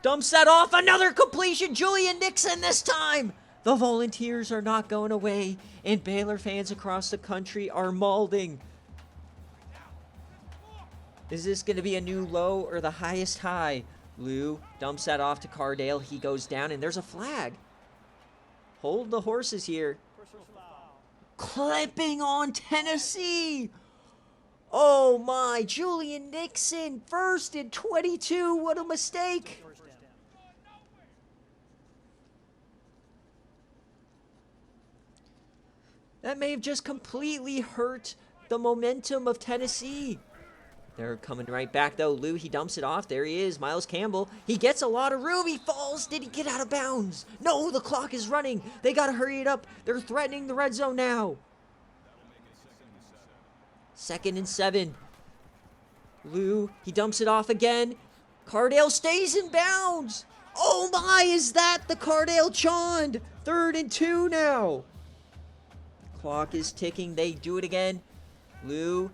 A: dumps that off. Another completion. Julian Nixon this time. The Volunteers are not going away, and Baylor fans across the country are mauling. Is this going to be a new low or the highest high? Lou dumps that off to Cardale. He goes down, and there's a flag. Hold the horses here. Clipping on Tennessee. Oh, my. Julian Nixon, 1st and 22. What a mistake. That may have just completely hurt the momentum of Tennessee. They're coming right back, though. Lou, he dumps it off. There he is, Miles Campbell. He gets a lot of room. He falls. Did he get out of bounds? No, the clock is running. They got to hurry it up. They're threatening the red zone now. 2nd and 7. Lou, he dumps it off again. Cardale stays in bounds. Oh, my, is that the Cardale Chond? 3rd and 2 now. Clock is ticking. They do it again. Lou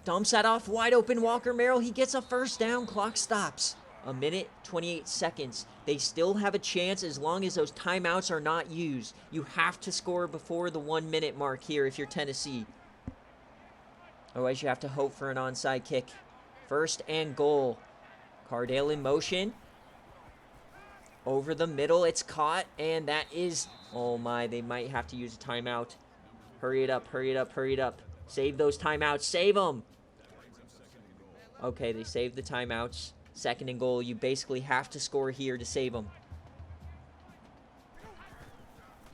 A: dumps that off. Wide open Walker Merrill. He gets a 1st down. Clock stops. 1:28. They still have a chance as long as those timeouts are not used. You have to score before the 1 minute mark here if you're Tennessee. Otherwise, you have to hope for an onside kick. 1st and goal. Cardale in motion. Over the middle. It's caught. And that is... Oh, my. They might have to use a timeout. Hurry it up. Hurry it up. Hurry it up. Save those timeouts. Save them. Okay, they saved the timeouts. 2nd and goal. You basically have to score here to save them.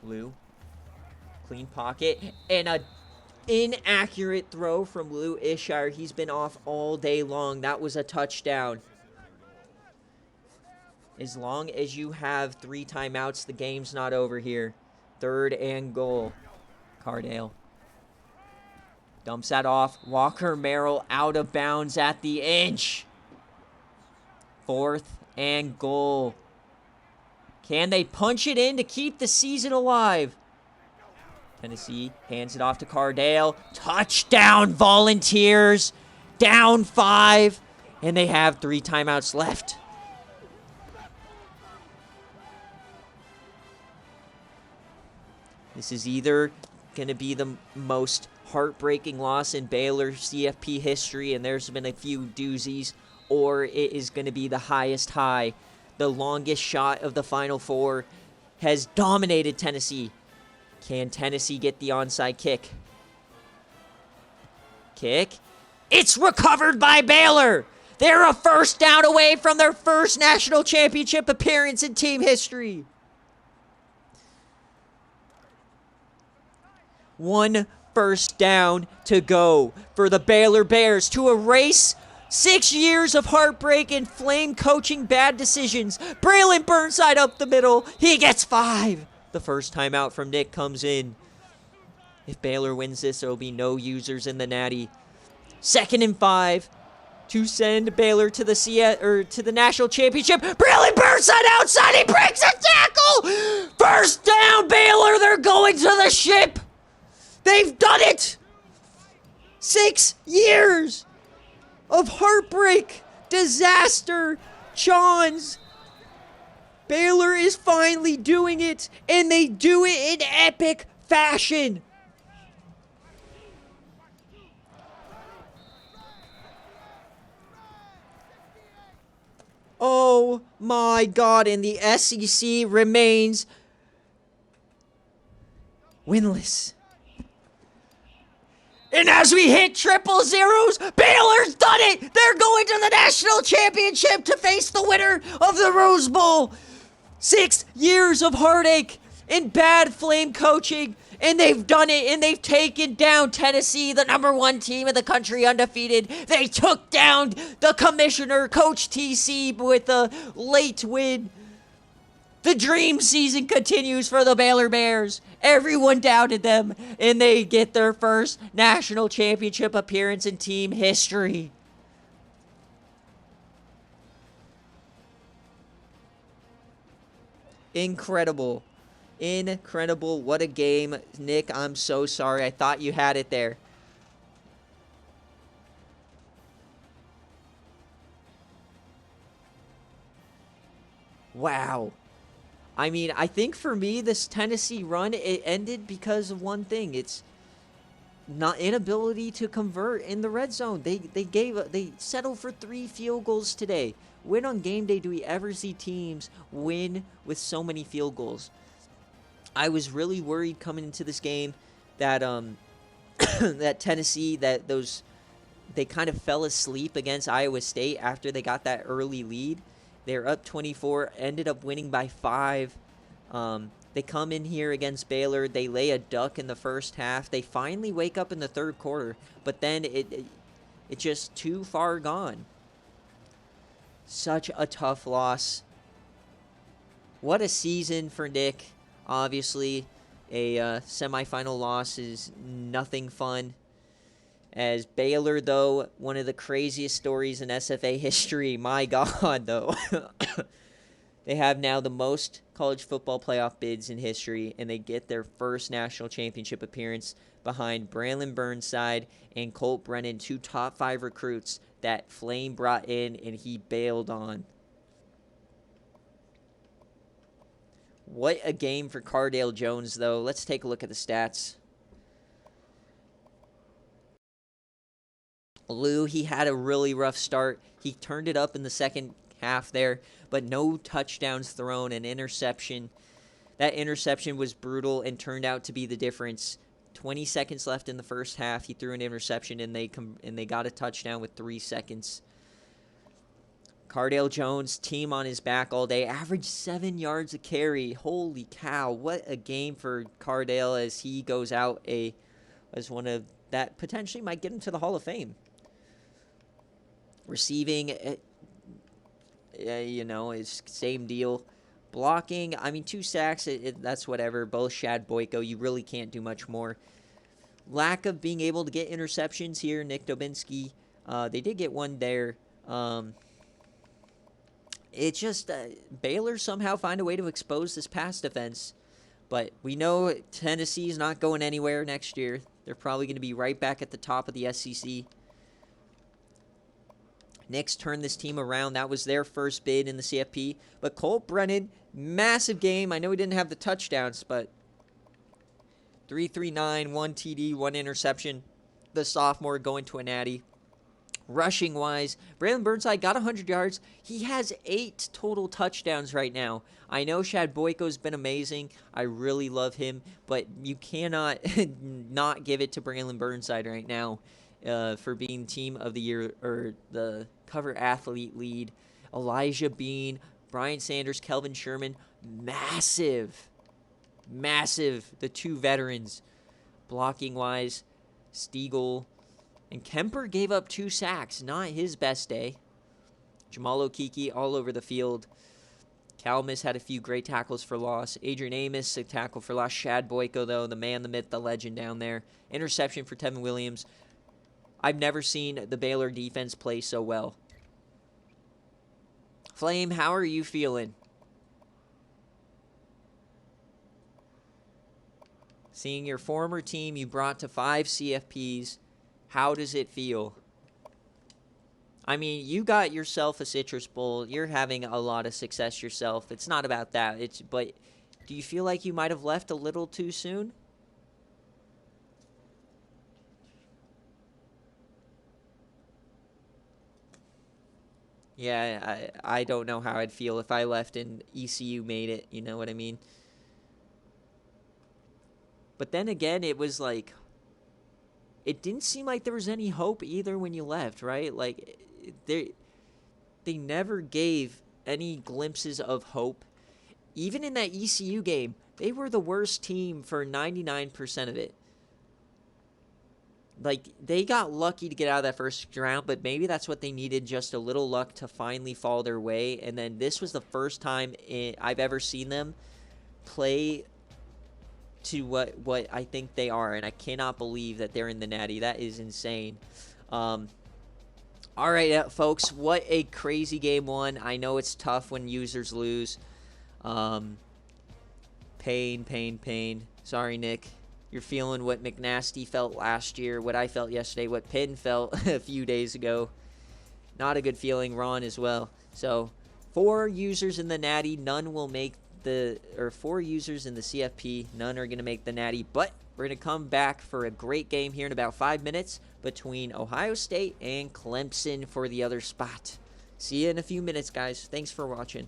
A: Lou. Clean pocket. And a inaccurate throw from Lou Ishire. He's been off all day long. That was a touchdown. As long as you have 3 timeouts, the game's not over here. 3rd and goal. Cardale dumps that off. Walker Merrill out of bounds at the inch. 4th and goal. Can they punch it in to keep the season alive? Tennessee hands it off to Cardale. Touchdown, Volunteers. Down 5. And they have 3 timeouts left. This is either going to be the most heartbreaking loss in Baylor CFP history, and there's been a few doozies, or it is going to be the highest high. The longest shot of the Final Four has dominated Tennessee. Can Tennessee get the onside kick? Kick. It's recovered by Baylor. They're a 1st down away from their 1st national championship appearance in team history. 1 1st down to go for the Baylor Bears to erase 6 years of heartbreak and flame coaching bad decisions. Braylon Burnside up the middle. He gets 5. The 1st timeout from Nick comes in. If Baylor wins this, there will be no users in the natty. 2nd and 5 to send Baylor to the national championship. Braylon Burnside near side outside. He breaks a tackle. First down, Baylor. They're going to the ship. They've done it. 6 years of heartbreak, disaster, Johns. Baylor is finally doing it, and they do it in epic fashion. Oh my God, and the SEC remains winless. And as we hit triple zeros, Baylor's done it! They're going to the national championship to face the winner of the Rose Bowl. 6 years of heartache and bad Flame coaching, and they've done it, and they've taken down Tennessee, the #1 team in the country, undefeated. They took down the commissioner, Coach TC, with a late win. The dream season continues for the Baylor Bears. Everyone doubted them, and they get their first national championship appearance in team history. Incredible. Incredible. What a game. Nick, I'm so sorry. I thought you had it there. Wow. I mean, I think for me, this Tennessee run, it ended because of one thing. It's not inability to convert in the red zone. They settled for 3 field goals today. When on game day do we ever see teams win with so many field goals? I was really worried coming into this game that that Tennessee, they kind of fell asleep against Iowa State after they got that early lead. They're up 24, ended up winning by 5. They come in here against Baylor. They lay a duck in the first half. They finally wake up in the third quarter, but then it's just too far gone. Such a tough loss. What a season for Nick. Obviously, a semifinal loss is nothing fun. As Baylor, though, one of the craziest stories in SFA history. My God, though. They have now the most college football playoff bids in history, and they get their first national championship appearance behind Braylon Burnside and Colt Brennan, 2 top 5 recruits that Flame brought in and he bailed on. What a game for Cardale Jones, though. Let's take a look at the stats. Lou, he had a really rough start. He turned it up in the second half there, but no touchdowns thrown, an interception. That interception was brutal and turned out to be the difference. 20 seconds left in the first half. He threw an interception, and they got a touchdown with 3 seconds. Cardale Jones, team on his back all day, averaged 7 yards a carry. Holy cow, what a game for Cardale as he goes out as one of that potentially might get him to the Hall of Fame. Receiving, is same deal. Blocking, I mean, 2 sacks, that's whatever. Both Shad Boyko, you really can't do much more. Lack of being able to get interceptions here, Nick Dubinsky. They did get one there. It's just Baylor somehow find a way to expose this pass defense. But we know Tennessee's not going anywhere next year. They're probably going to be right back at the top of the SEC. Knicks turned this team around. That was their first bid in the CFP. But Colt Brennan, massive game. I know he didn't have the touchdowns, but 339, 1 TD, 1 interception. The sophomore going to a natty. Rushing-wise, Braylon Burnside got 100 yards. He has 8 total touchdowns right now. I know Shad Boyko's been amazing. I really love him, but you cannot not give it to Braylon Burnside right now for being Team of the Year or the cover athlete lead. Elijah Bean, Brian Sanders, Kelvin Sherman, massive. The 2 veterans. Blocking-wise, Stiegel and Kemper gave up 2 sacks. Not his best day. Jamal Okeke all over the field. Calmus had a few great tackles for loss. Adrian Amos, a tackle for loss. Shad Boyko, though, the man, the myth, the legend down there. Interception for Tevin Williams. I've never seen the Baylor defense play so well. Flame, how are you feeling? Seeing your former team you brought to 5 CFPs, how does it feel? I mean, you got yourself a Citrus Bowl. You're having a lot of success yourself. It's not about that. But do you feel like you might have left a little too soon? Yeah, I don't know how I'd feel if I left and ECU made it. You know what I mean? But then again, it was like, it didn't seem like there was any hope either when you left, right? Like, they never gave any glimpses of hope. Even in that ECU game, they were the worst team for 99% of it. Like, they got lucky to get out of that first round, but maybe that's what they needed, just a little luck to finally fall their way. And then this was the first time I've ever seen them play to what I think they are, and I cannot believe that they're in the Natty. That is insane. All right, folks, what a crazy game one. I know it's tough when users lose. Pain. Sorry, Nick. You're feeling what McNasty felt last year, what I felt yesterday, what Penn felt a few days ago. Not a good feeling. Ron as well. So 4 users in the Natty, none will make the, or 4 users in the CFP, none are going to make the Natty, but we're going to come back for a great game here in about 5 minutes between Ohio State and Clemson for the other spot. See you in a few minutes, guys. Thanks for watching.